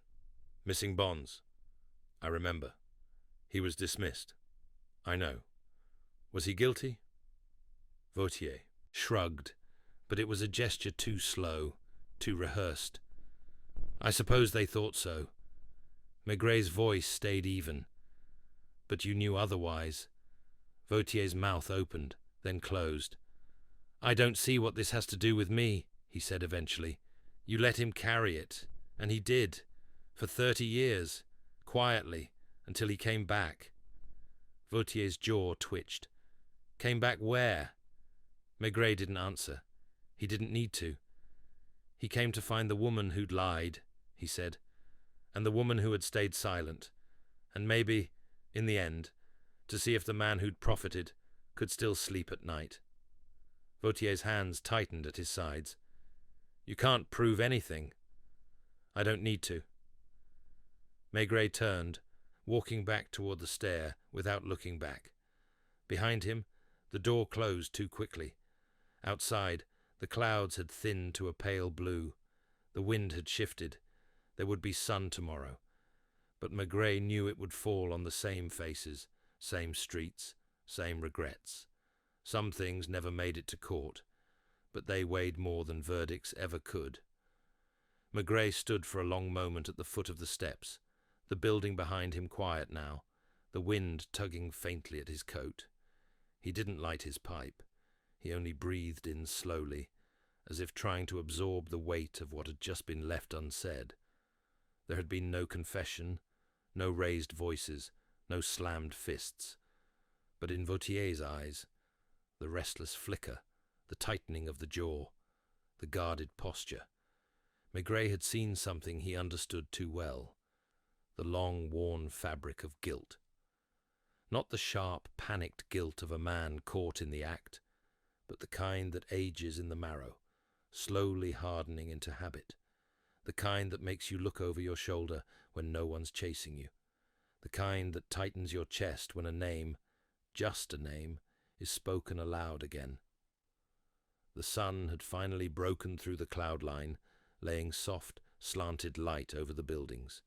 Missing bonds. I remember. He was dismissed. I know. Was he guilty? Vautier. shrugged, but it was a gesture too slow, too rehearsed. I suppose they thought so. Maigray's voice stayed even. But you knew otherwise. Vautier's mouth opened, then closed. I don't see what this has to do with me, he said eventually. You let him carry it, and he did, for 30 years, quietly, until he came back. Vautier's jaw twitched. Came back where? Maigret didn't answer. He didn't need to. He came to find the woman who'd lied, he said, and the woman who had stayed silent, and maybe, in the end, to see if the man who'd profited could still sleep at night. Vautier's hands tightened at his sides. You can't prove anything. I don't need to. Maigret turned, walking back toward the stair without looking back. Behind him, the door closed too quickly. Outside, the clouds had thinned to a pale blue. The wind had shifted. There would be sun tomorrow. But Maigret knew it would fall on the same faces, same streets, same regrets. Some things never made it to court, but they weighed more than verdicts ever could. Maigret stood for a long moment at the foot of the steps, the building behind him quiet now, the wind tugging faintly at his coat. He didn't light his pipe. He only breathed in slowly, as if trying to absorb the weight of what had just been left unsaid. There had been no confession, no raised voices, no slammed fists. But in Vautier's eyes, the restless flicker, the tightening of the jaw, the guarded posture. Maigret had seen something he understood too well, the long, worn fabric of guilt. Not the sharp, panicked guilt of a man caught in the act, but the kind that ages in the marrow, slowly hardening into habit, the kind that makes you look over your shoulder when no one's chasing you, the kind that tightens your chest when a name, just a name, is spoken aloud again. The sun had finally broken through the cloud line, laying soft, slanted light over the buildings.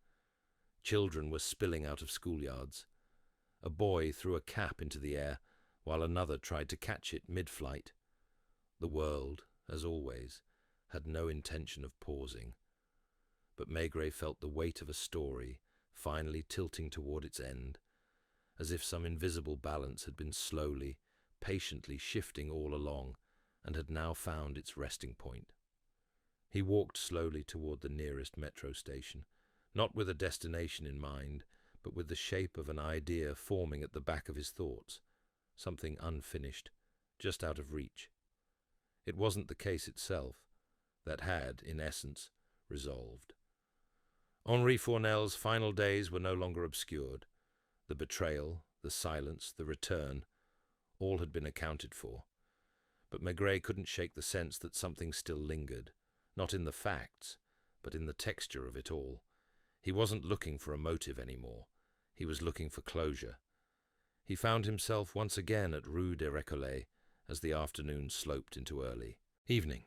Children were spilling out of schoolyards. A boy threw a cap into the air, while another tried to catch it mid-flight. The world, as always, had no intention of pausing. But Maigret felt the weight of a story finally tilting toward its end, as if some invisible balance had been slowly, patiently shifting all along, and had now found its resting point. He walked slowly toward the nearest metro station, not with a destination in mind, but with the shape of an idea forming at the back of his thoughts, something unfinished, just out of reach. It wasn't the case itself, that had, in essence, resolved. Henri Fournel's final days were no longer obscured. The betrayal, the silence, the return, all had been accounted for. But Maigret couldn't shake the sense that something still lingered, not in the facts, but in the texture of it all. He wasn't looking for a motive anymore. He was looking for closure. He found himself once again at Rue des Récollets as the afternoon sloped into early evening.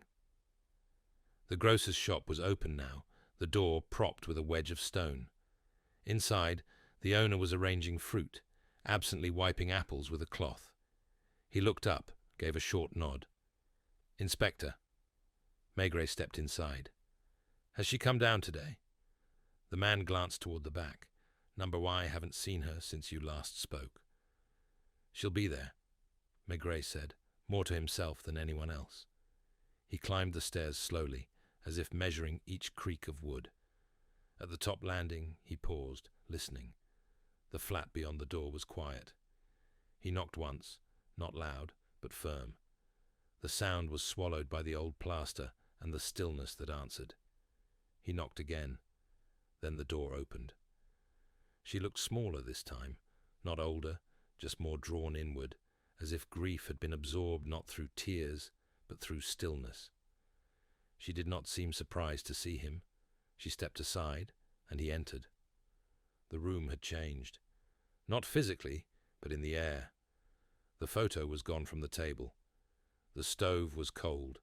The grocer's shop was open now, the door propped with a wedge of stone. Inside, the owner was arranging fruit, absently wiping apples with a cloth. He looked up, gave a short nod. "Inspector." Maigret stepped inside. "Has she come down today?" The man glanced toward the back. "Number Y, haven't seen her since you last spoke." "She'll be there," Maigret said, more to himself than anyone else. He climbed the stairs slowly, as if measuring each creak of wood. At the top landing, he paused, listening. The flat beyond the door was quiet. He knocked once, not loud, but firm. The sound was swallowed by the old plaster and the stillness that answered. He knocked again. Then the door opened. She looked smaller this time, not older, just more drawn inward, as if grief had been absorbed not through tears, but through stillness. She did not seem surprised to see him. She stepped aside, and he entered. The room had changed. Not physically, but in the air. The photo was gone from the table. The stove was cold.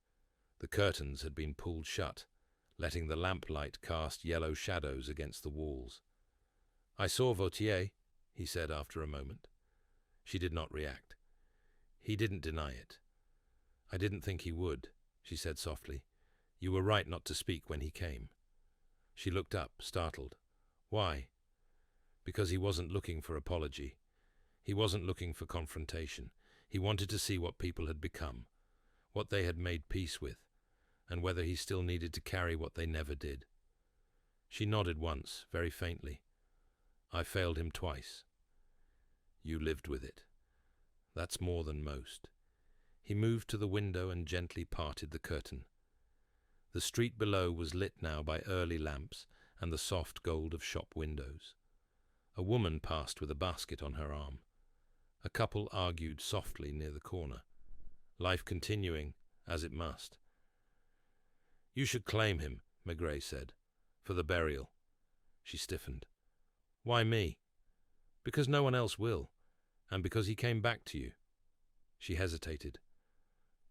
The curtains had been pulled shut, letting the lamplight cast yellow shadows against the walls. "I saw Vautier," he said after a moment. She did not react. He didn't deny it. I didn't think he would, she said softly. You were right not to speak when he came. She looked up, startled. Why? Because he wasn't looking for apology. He wasn't looking for confrontation. He wanted to see what people had become, what they had made peace with, and whether he still needed to carry what they never did. She nodded once, very faintly. I failed him twice. You lived with it. That's more than most. He moved to the window and gently parted the curtain. The street below was lit now by early lamps and the soft gold of shop windows. A woman passed with a basket on her arm. A couple argued softly near the corner, life continuing as it must. You should claim him, Maigret said, for the burial. She stiffened. Why me? Because no one else will, and because he came back to you. She hesitated.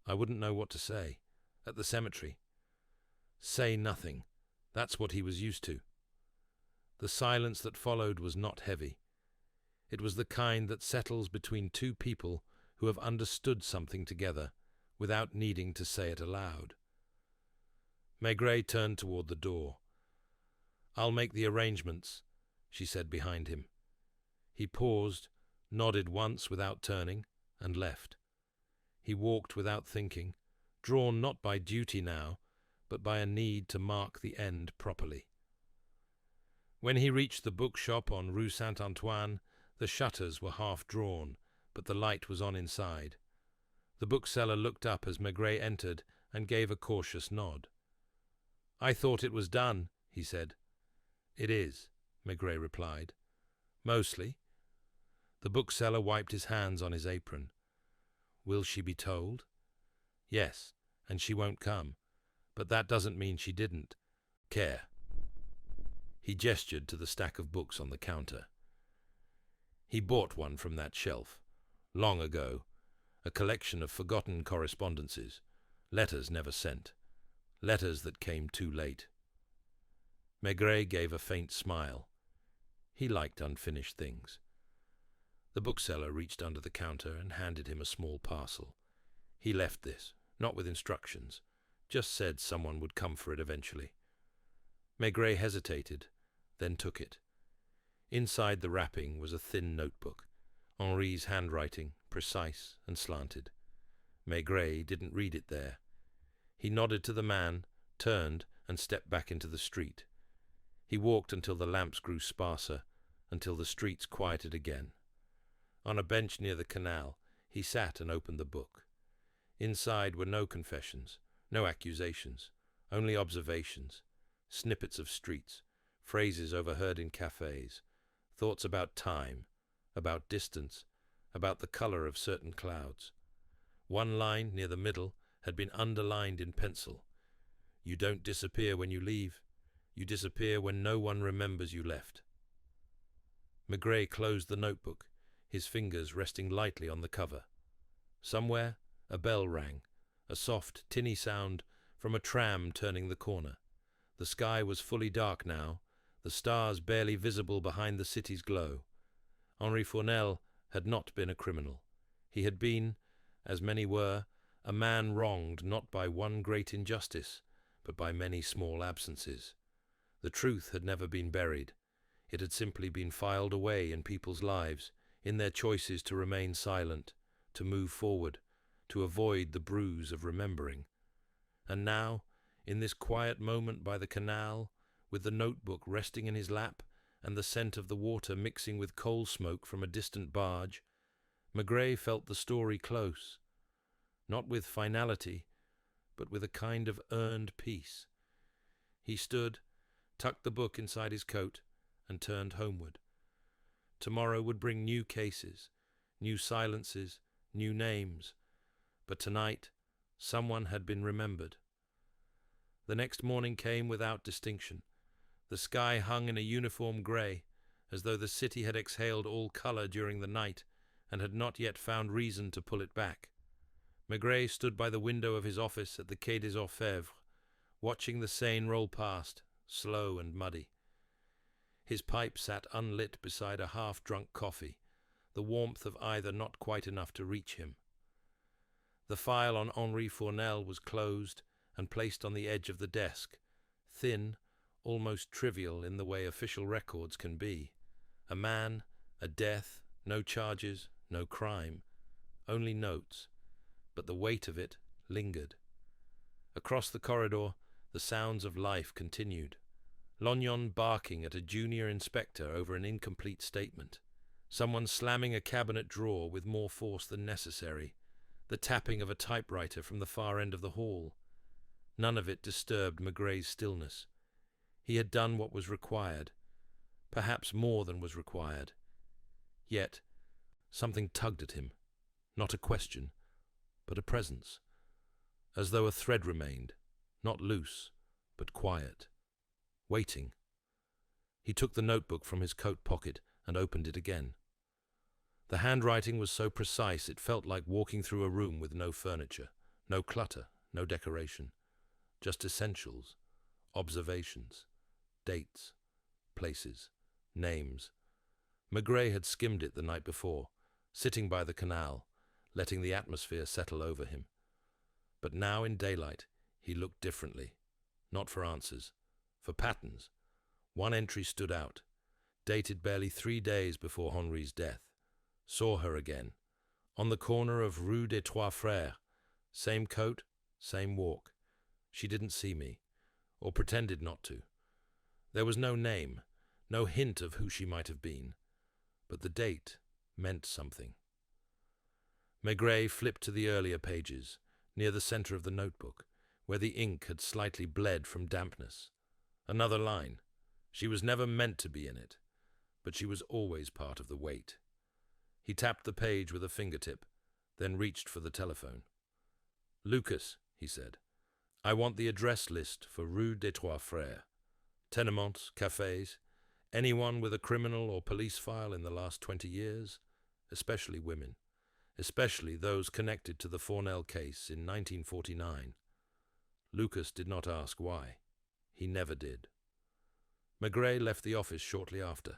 I wouldn't know what to say. At the cemetery. Say nothing. That's what he was used to. The silence that followed was not heavy. It was the kind that settles between two people who have understood something together without needing to say it aloud. Maigret turned toward the door. I'll make the arrangements, she said behind him. He paused, nodded once without turning, and left. He walked without thinking, drawn not by duty now, but by a need to mark the end properly. When he reached the bookshop on Rue Saint-Antoine, the shutters were half drawn, but the light was on inside. The bookseller looked up as Maigret entered and gave a cautious nod. I thought it was done, he said. It is, Maigret replied. Mostly. The bookseller wiped his hands on his apron. Will she be told? Yes, and she won't come. But that doesn't mean she didn't care. He gestured to the stack of books on the counter. He bought one from that shelf, long ago, a collection of forgotten correspondences, letters never sent, letters that came too late. Maigret gave a faint smile. He liked unfinished things. The bookseller reached under the counter and handed him a small parcel. He left this, not with instructions, just said someone would come for it eventually. Maigret hesitated, then took it. Inside the wrapping was a thin notebook, Henri's handwriting, precise and slanted. Maigret didn't read it there. He nodded to the man, turned, and stepped back into the street. He walked until the lamps grew sparser, until the streets quieted again. On a bench near the canal, he sat and opened the book. Inside were no confessions, no accusations, only observations, snippets of streets, phrases overheard in cafes, thoughts about time, about distance, about the color of certain clouds. One line near the middle had been underlined in pencil. You don't disappear when you leave. You disappear when no one remembers you left. Maigret closed the notebook, his fingers resting lightly on the cover. Somewhere, a bell rang, a soft, tinny sound from a tram turning the corner. The sky was fully dark now, the stars barely visible behind the city's glow. Henri Fournel had not been a criminal. He had been, as many were, a man wronged not by one great injustice, but by many small absences. The truth had never been buried. It had simply been filed away in people's lives, in their choices to remain silent, to move forward, to avoid the bruise of remembering. And now, in this quiet moment by the canal, with the notebook resting in his lap and the scent of the water mixing with coal smoke from a distant barge, Maigret felt the story close, not with finality, but with a kind of earned peace. He stood, tucked the book inside his coat, and turned homeward. Tomorrow would bring new cases, new silences, new names, but tonight someone had been remembered. The next morning came without distinction. The sky hung in a uniform grey, as though the city had exhaled all colour during the night and had not yet found reason to pull it back. Maigret stood by the window of his office at the Quai des Orfèvres, watching the Seine roll past, slow and muddy. His pipe sat unlit beside a half-drunk coffee, the warmth of either not quite enough to reach him. The file on Henri Fournel was closed and placed on the edge of the desk, thin, almost trivial in the way official records can be. A man, a death, no charges, no crime, only notes, but the weight of it lingered. Across the corridor, the sounds of life continued. Lognon barking at a junior inspector over an incomplete statement. Someone slamming a cabinet drawer with more force than necessary. The tapping of a typewriter from the far end of the hall. None of it disturbed Maigray's stillness. He had done what was required, perhaps more than was required. Yet, something tugged at him, not a question, but a presence, as though a thread remained, not loose, but quiet, waiting. He took the notebook from his coat pocket and opened it again. The handwriting was so precise it felt like walking through a room with no furniture, no clutter, no decoration, just essentials, observations, dates, places, names. Maigret had skimmed it the night before, sitting by the canal, letting the atmosphere settle over him. But now in daylight he looked differently, not for answers, for patterns. One entry stood out, dated barely 3 days before Henri's death. Saw her again, on the corner of Rue des Trois Frères. Same coat, same walk. She didn't see me, or pretended not to. There was no name, no hint of who she might have been, but the date meant something. Maigret flipped to the earlier pages, near the center of the notebook, where the ink had slightly bled from dampness. Another line. She was never meant to be in it, but she was always part of the weight. He tapped the page with a fingertip, then reached for the telephone. "Lucas," he said, "I want the address list for Rue des Trois Frères. Tenements, cafés, anyone with a criminal or police file in the last 20 years, especially women, especially those connected to the Fournel case in 1949. Lucas did not ask why. He never did. Maigret left the office shortly after.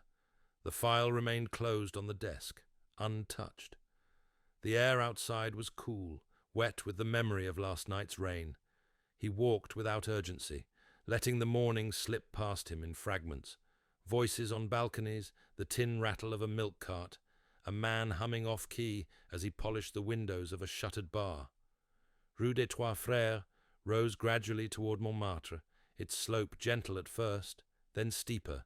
The file remained closed on the desk, untouched. The air outside was cool, wet with the memory of last night's rain. He walked without urgency, letting the morning slip past him in fragments. Voices on balconies, the tin rattle of a milk cart, a man humming off-key as he polished the windows of a shuttered bar. Rue des Trois Frères rose gradually toward Montmartre, its slope gentle at first, then steeper,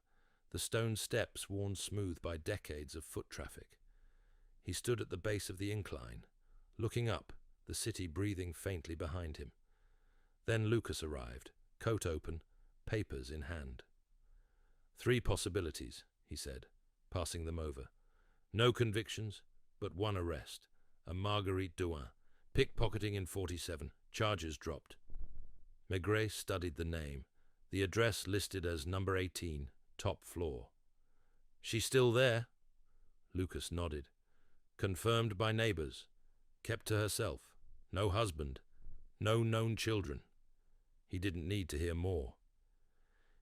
the stone steps worn smooth by decades of foot traffic. He stood at the base of the incline, looking up, the city breathing faintly behind him. Then Lucas arrived, coat open, papers in hand. 3 possibilities, he said, passing them over. No convictions, but one arrest, a Marguerite Douin, pickpocketing in 47, charges dropped. Maigret studied the name, the address listed as number 18, top floor. She's still there? Lucas nodded. Confirmed by neighbors. Kept to herself. No husband. No known children. He didn't need to hear more.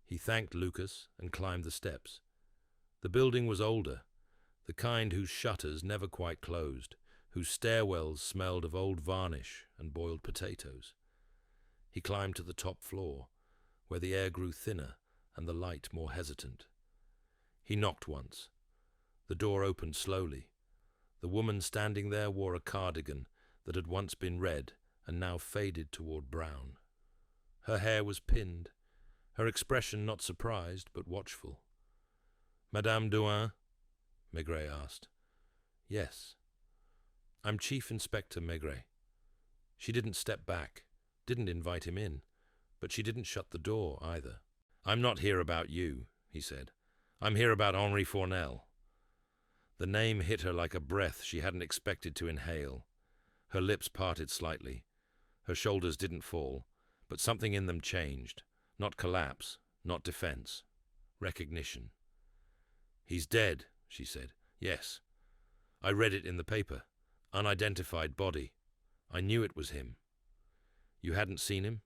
He thanked Lucas and climbed the steps. The building was older, the kind whose shutters never quite closed, whose stairwells smelled of old varnish and boiled potatoes. He climbed to the top floor, where the air grew thinner and the light more hesitant. He knocked once. The door opened slowly. The woman standing there wore a cardigan that had once been red and now faded toward brown. Her hair was pinned, her expression not surprised but watchful. "Madame Douin?" Maigret asked. "Yes." "I'm Chief Inspector Maigret." She didn't step back, didn't invite him in, but she didn't shut the door either. "I'm not here about you," he said. "I'm here about Henri Fournel." The name hit her like a breath she hadn't expected to inhale. Her lips parted slightly. Her shoulders didn't fall, but something in them changed. Not collapse, not defense. Recognition. "He's dead," she said. "Yes. I read it in the paper. Unidentified body. I knew it was him." "You hadn't seen him?"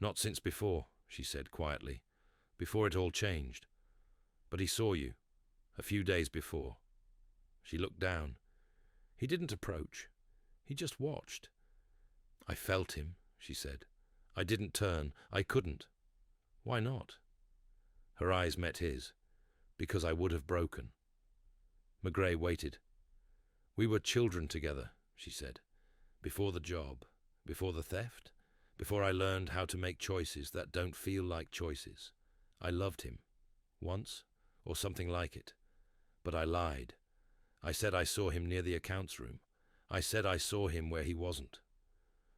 "Not since before," she said quietly. "Before it all changed. But he saw you. A few days before." She looked down. He didn't approach. He just watched. I felt him, she said. I didn't turn. I couldn't. Why not? Her eyes met his. Because I would have broken. Maigret waited. We were children together, she said. Before the job, before the theft, before I learned how to make choices that don't feel like choices. I loved him. Once, or something like it. But I lied. I said I saw him near the accounts room. I said I saw him where he wasn't.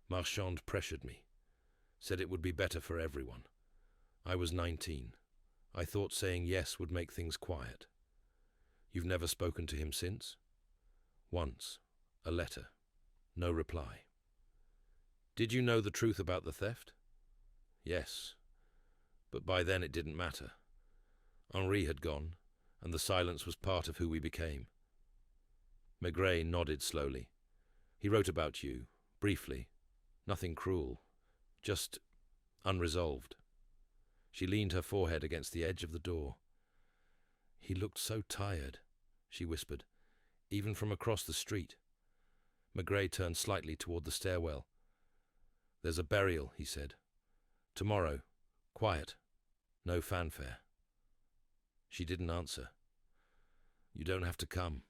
Marchand pressured me. Said it would be better for everyone. I was 19. I thought saying yes would make things quiet. You've never spoken to him since? Once. A letter. No reply. Did you know the truth about the theft? Yes. But by then it didn't matter. Henri had gone, and the silence was part of who we became. Maigret nodded slowly. He wrote about you, briefly. Nothing cruel. Just unresolved. She leaned her forehead against the edge of the door. He looked so tired, she whispered, even from across the street. Maigret turned slightly toward the stairwell. There's a burial, he said. Tomorrow. Quiet. No fanfare. She didn't answer. You don't have to come,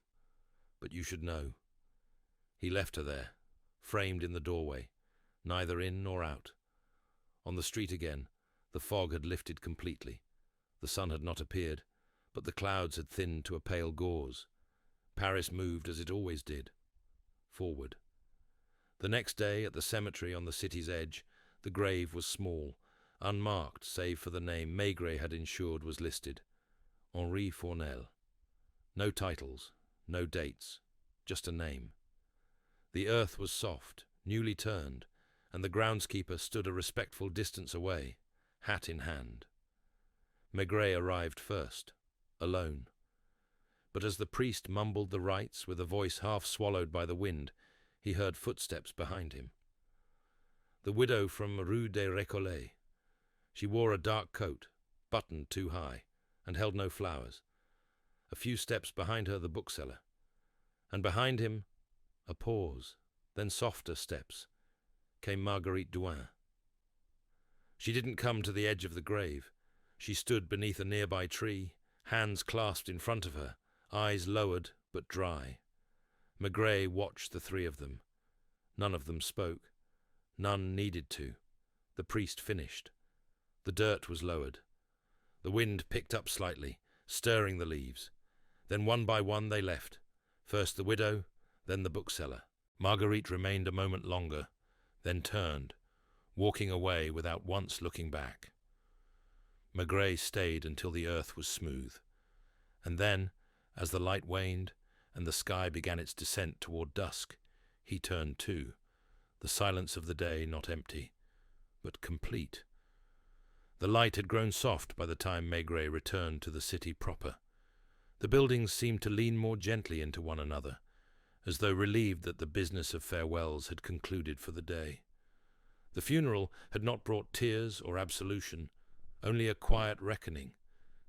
but you should know. He left her there, framed in the doorway, neither in nor out. On the street again, the fog had lifted completely. The sun had not appeared, but the clouds had thinned to a pale gauze. Paris moved as it always did, forward. The next day, at the cemetery on the city's edge, the grave was small, unmarked save for the name Maigret had insured was listed. Henri Fournel. No titles, no dates, just a name. The earth was soft, newly turned, and the groundskeeper stood a respectful distance away, hat in hand. Maigret arrived first, alone. But as the priest mumbled the rites with a voice half swallowed by the wind, he heard footsteps behind him. The widow from Rue des Récollets. She wore a dark coat, buttoned too high, and held no flowers. A few steps behind her, the bookseller. And behind him, a pause, then softer steps, came Marguerite Douin. She didn't come to the edge of the grave. She stood beneath a nearby tree, hands clasped in front of her, eyes lowered but dry. Maigret watched the three of them. None of them spoke. None needed to. The priest finished. The dirt was lowered. The wind picked up slightly, stirring the leaves. Then one by one they left. First the widow, then the bookseller. Marguerite remained a moment longer, then turned, walking away without once looking back. Maigret stayed until the earth was smooth. And then, as the light waned and the sky began its descent toward dusk, he turned too, the silence of the day not empty, but complete. The light had grown soft by the time Maigret returned to the city proper. The buildings seemed to lean more gently into one another, as though relieved that the business of farewells had concluded for the day. The funeral had not brought tears or absolution, only a quiet reckoning,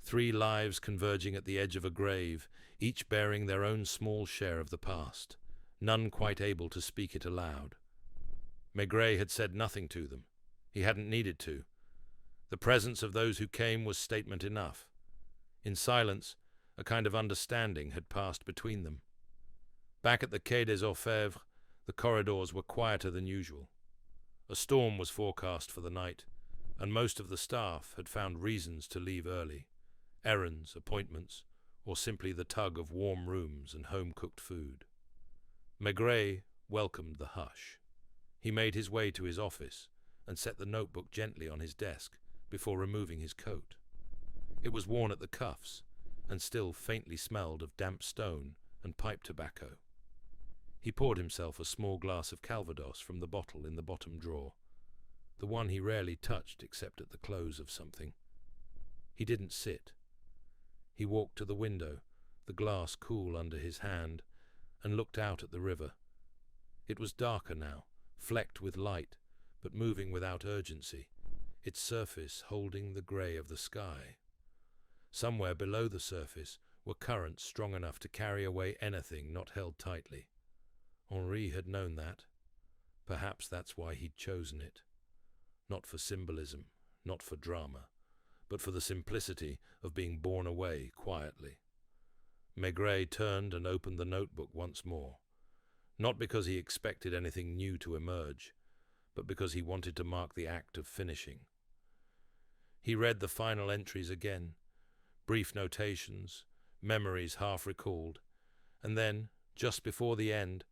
3 lives converging at the edge of a grave, each bearing their own small share of the past, none quite able to speak it aloud. Maigret had said nothing to them. He hadn't needed to. The presence of those who came was statement enough. In silence, a kind of understanding had passed between them. Back at the Quai des Orfèvres, the corridors were quieter than usual. A storm was forecast for the night, and most of the staff had found reasons to leave early. Errands, appointments, or simply the tug of warm rooms and home-cooked food. Maigret welcomed the hush. He made his way to his office and set the notebook gently on his desk before removing his coat. It was worn at the cuffs and still faintly smelled of damp stone and pipe tobacco. He poured himself a small glass of Calvados from the bottle in the bottom drawer, the one he rarely touched except at the close of something. He didn't sit. He walked to the window, the glass cool under his hand, and looked out at the river. It was darker now, flecked with light, but moving without urgency, its surface holding the grey of the sky. Somewhere below the surface were currents strong enough to carry away anything not held tightly. Henri had known that. Perhaps that's why he'd chosen it. Not for symbolism, not for drama, but for the simplicity of being borne away quietly. Maigret turned and opened the notebook once more, not because he expected anything new to emerge, but because he wanted to mark the act of finishing. He read the final entries again, brief notations, memories half recalled, and then, just before the end,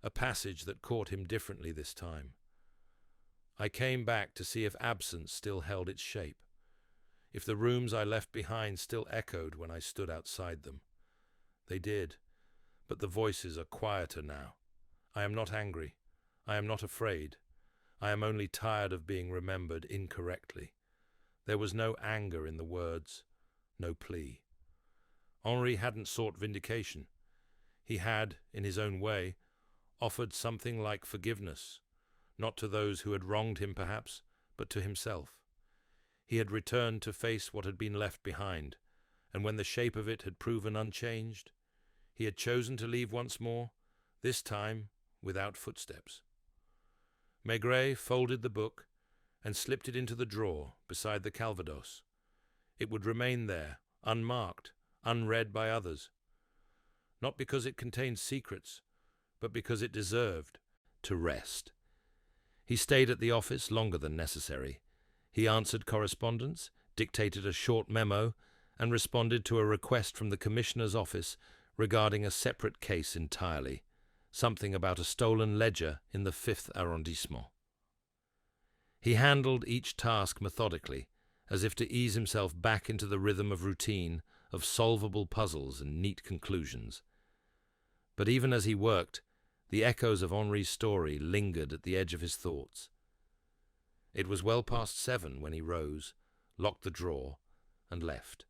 a passage that caught him differently this time. I came back to see if absence still held its shape, if the rooms I left behind still echoed when I stood outside them. They did, but the voices are quieter now. I am not angry. I am not afraid. I am only tired of being remembered incorrectly. There was no anger in the words, no plea. Henri hadn't sought vindication. He had, in his own way, offered something like forgiveness, not to those who had wronged him perhaps, but to himself. He had returned to face what had been left behind, and when the shape of it had proven unchanged, he had chosen to leave once more, this time without footsteps. Maigret folded the book and slipped it into the drawer beside the Calvados. It would remain there, unmarked, unread by others. Not because it contained secrets, but because it deserved to rest. He stayed at the office longer than necessary. He answered correspondence, dictated a short memo, and responded to a request from the Commissioner's office regarding a separate case entirely, something about a stolen ledger in the 5th arrondissement. He handled each task methodically, as if to ease himself back into the rhythm of routine, of solvable puzzles and neat conclusions. But even as he worked, the echoes of Henri's story lingered at the edge of his thoughts. It was well past 7 when he rose, locked the drawer, and left.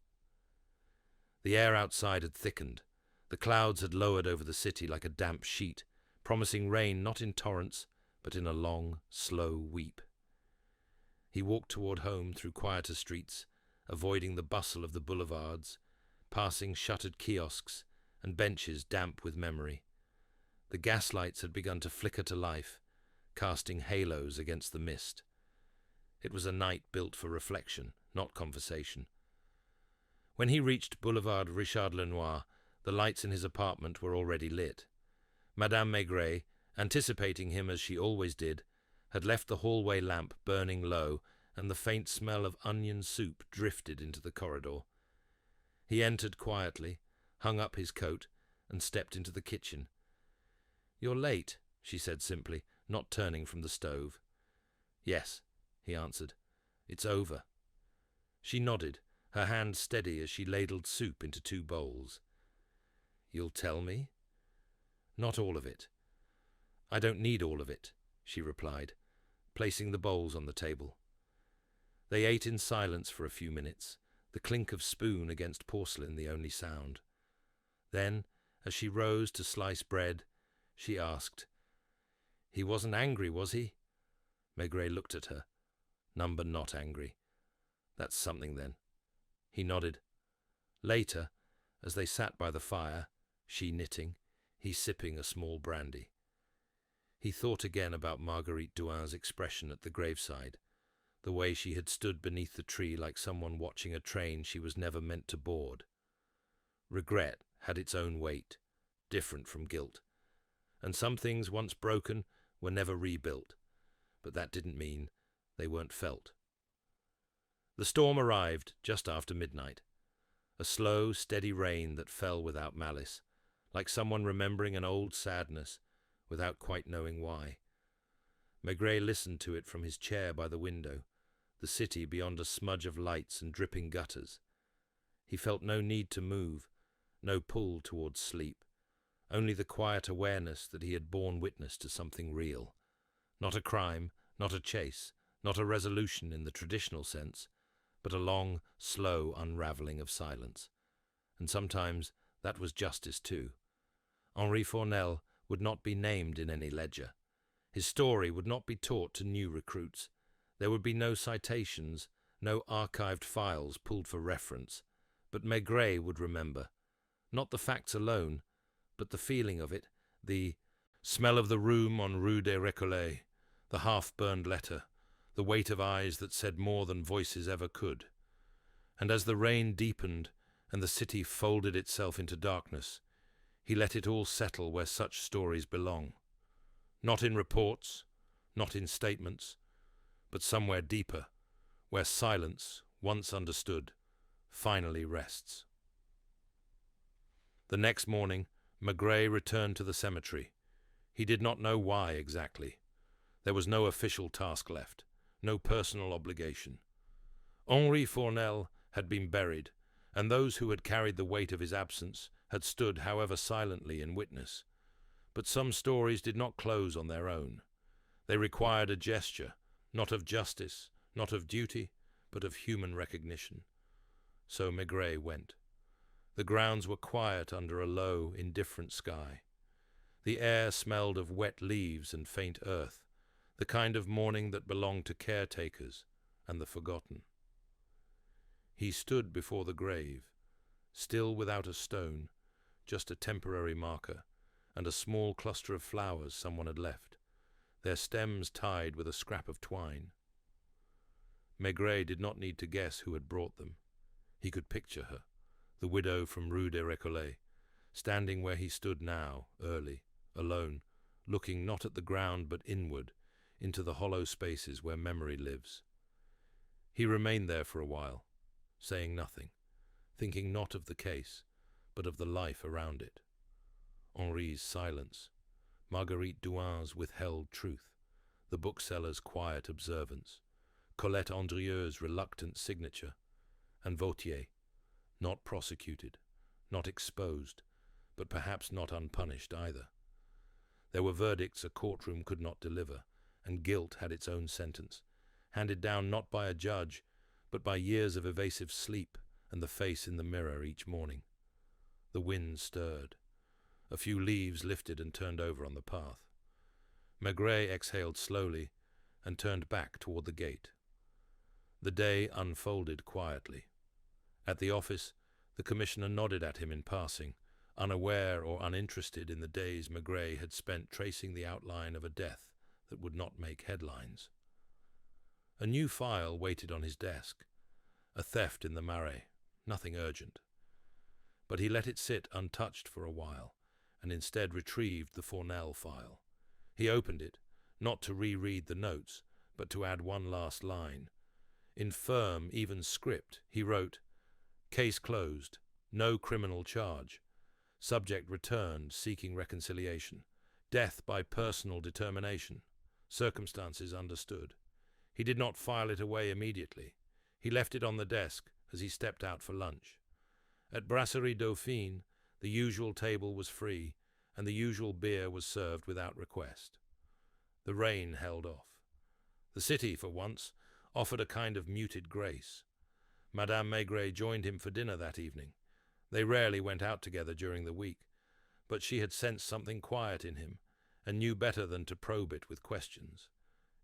The air outside had thickened. The clouds had lowered over the city like a damp sheet, promising rain not in torrents, but in a long, slow weep. He walked toward home through quieter streets, avoiding the bustle of the boulevards, passing shuttered kiosks and benches damp with memory. The gaslights had begun to flicker to life, casting halos against the mist. It was a night built for reflection, not conversation. When he reached Boulevard Richard Lenoir, the lights in his apartment were already lit. Madame Maigret, anticipating him as she always did, had left the hallway lamp burning low, and the faint smell of onion soup drifted into the corridor. He entered quietly, hung up his coat, and stepped into the kitchen. "You're late," she said simply, not turning from the stove. "Yes," he answered. "It's over." She nodded, her hand steady as she ladled soup into 2 bowls. "You'll tell me?" "Not all of it." "I don't need all of it," she replied, placing the bowls on the table. They ate in silence for a few minutes, the clink of spoon against porcelain the only sound. Then, as she rose to slice bread, she asked, "He wasn't angry, was he?" Maigret looked at her. None but not angry. "That's something, then." He nodded. Later, as they sat by the fire, she knitting, he sipping a small brandy. He thought again about Marguerite Douin's expression at the graveside, the way she had stood beneath the tree like someone watching a train she was never meant to board. Regret had its own weight, different from guilt, and some things once broken were never rebuilt, but that didn't mean they weren't felt. The storm arrived just after midnight, a slow, steady rain that fell without malice, like someone remembering an old sadness without quite knowing why. Maigret listened to it from his chair by the window, the city beyond a smudge of lights and dripping gutters. He felt no need to move, no pull towards sleep, only the quiet awareness that he had borne witness to something real. Not a crime, not a chase, not a resolution in the traditional sense, but a long, slow unravelling of silence. And sometimes that was justice too. Henri Fournel would not be named in any ledger. His story would not be taught to new recruits. There would be no citations, no archived files pulled for reference. But Maigret would remember, not the facts alone, but the feeling of it, the Smell of the room on Rue des Récollets, the half-burned letter, the weight of eyes that said more than voices ever could. And as the rain deepened and the city folded itself into darkness, he let it all settle where such stories belong. Not in reports, not in statements, but somewhere deeper, where silence, once understood, finally rests. The next morning, Maigret returned to the cemetery. He did not know why exactly. There was no official task left, no personal obligation. Henri Fournel had been buried, and those who had carried the weight of his absence had stood, however silently, in witness. But some stories did not close on their own. They required a gesture, not of justice, not of duty, but of human recognition. So Maigret went. The grounds were quiet under a low, indifferent sky. The air smelled of wet leaves and faint earth, the kind of morning that belonged to caretakers and the forgotten. He stood before the grave, still without a stone, just a temporary marker, and a small cluster of flowers someone had left, their stems tied with a scrap of twine. Maigret did not need to guess who had brought them. He could picture her, the widow from Rue des Récollets, standing where he stood now, early, alone, looking not at the ground but inward, into the hollow spaces where memory lives. He remained there for a while, saying nothing, thinking not of the case, but of the life around it. Henri's silence, Marguerite Douin's withheld truth, the bookseller's quiet observance, Colette Andrieux's reluctant signature, and Vautier, not prosecuted, not exposed, but perhaps not unpunished either. There were verdicts a courtroom could not deliver, and guilt had its own sentence, handed down not by a judge, but by years of evasive sleep and the face in the mirror each morning. The wind stirred. A few leaves lifted and turned over on the path. Maigret exhaled slowly and turned back toward the gate. The day unfolded quietly. At the office, the commissioner nodded at him in passing, unaware or uninterested in the days Maigret had spent tracing the outline of a death that would not make headlines. A new file waited on his desk, a theft in the Marais, nothing urgent. But he let it sit untouched for a while, and instead retrieved the Fournel file. He opened it, not to reread the notes, but to add one last line. In firm, even script, he wrote, "Case closed, no criminal charge. Subject returned, seeking reconciliation. Death by personal determination. Circumstances understood." He did not file it away immediately. He left it on the desk as he stepped out for lunch. At Brasserie Dauphine, the usual table was free, and the usual beer was served without request. The rain held off. The city, for once, offered a kind of muted grace. Madame Maigret joined him for dinner that evening. They rarely went out together during the week, but she had sensed something quiet in him, and knew better than to probe it with questions.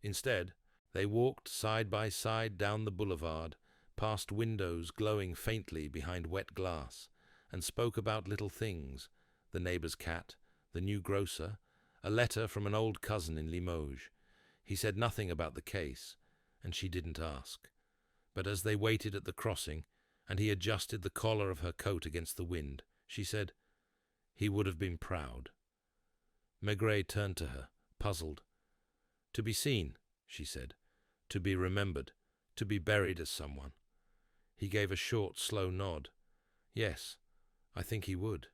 Instead, they walked side by side down the boulevard, past windows glowing faintly behind wet glass, and spoke about little things, the neighbor's cat, the new grocer, a letter from an old cousin in Limoges. He said nothing about the case, and she didn't ask. But as they waited at the crossing, and he adjusted the collar of her coat against the wind, she said, "He would have been proud." Maigret turned to her, puzzled. "To be seen," she said, "to be remembered, to be buried as someone." He gave a short, slow nod. "Yes, I think he would."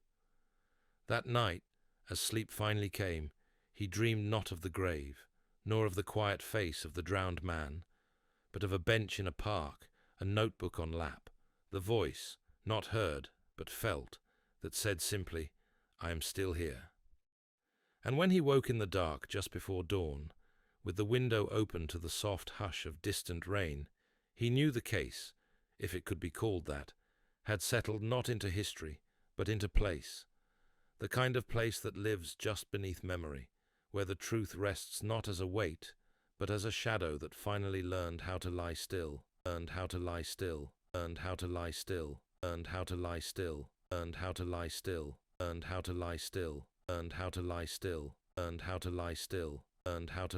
That night, as sleep finally came, he dreamed not of the grave, nor of the quiet face of the drowned man, but of a bench in a park, a notebook on lap, the voice, not heard, but felt, that said simply, "I am still here." And when he woke in the dark just before dawn, with the window open to the soft hush of distant rain, he knew the case, if it could be called that, had settled not into history, but into place, the kind of place that lives just beneath memory, where the truth rests not as a weight, but as a shadow that finally learned how to lie still, learned how to lie still, learned how to lie still, learned how to lie still, learned how to lie still, learned how to lie still, learned how to lie still. learned how to lie still, learned how to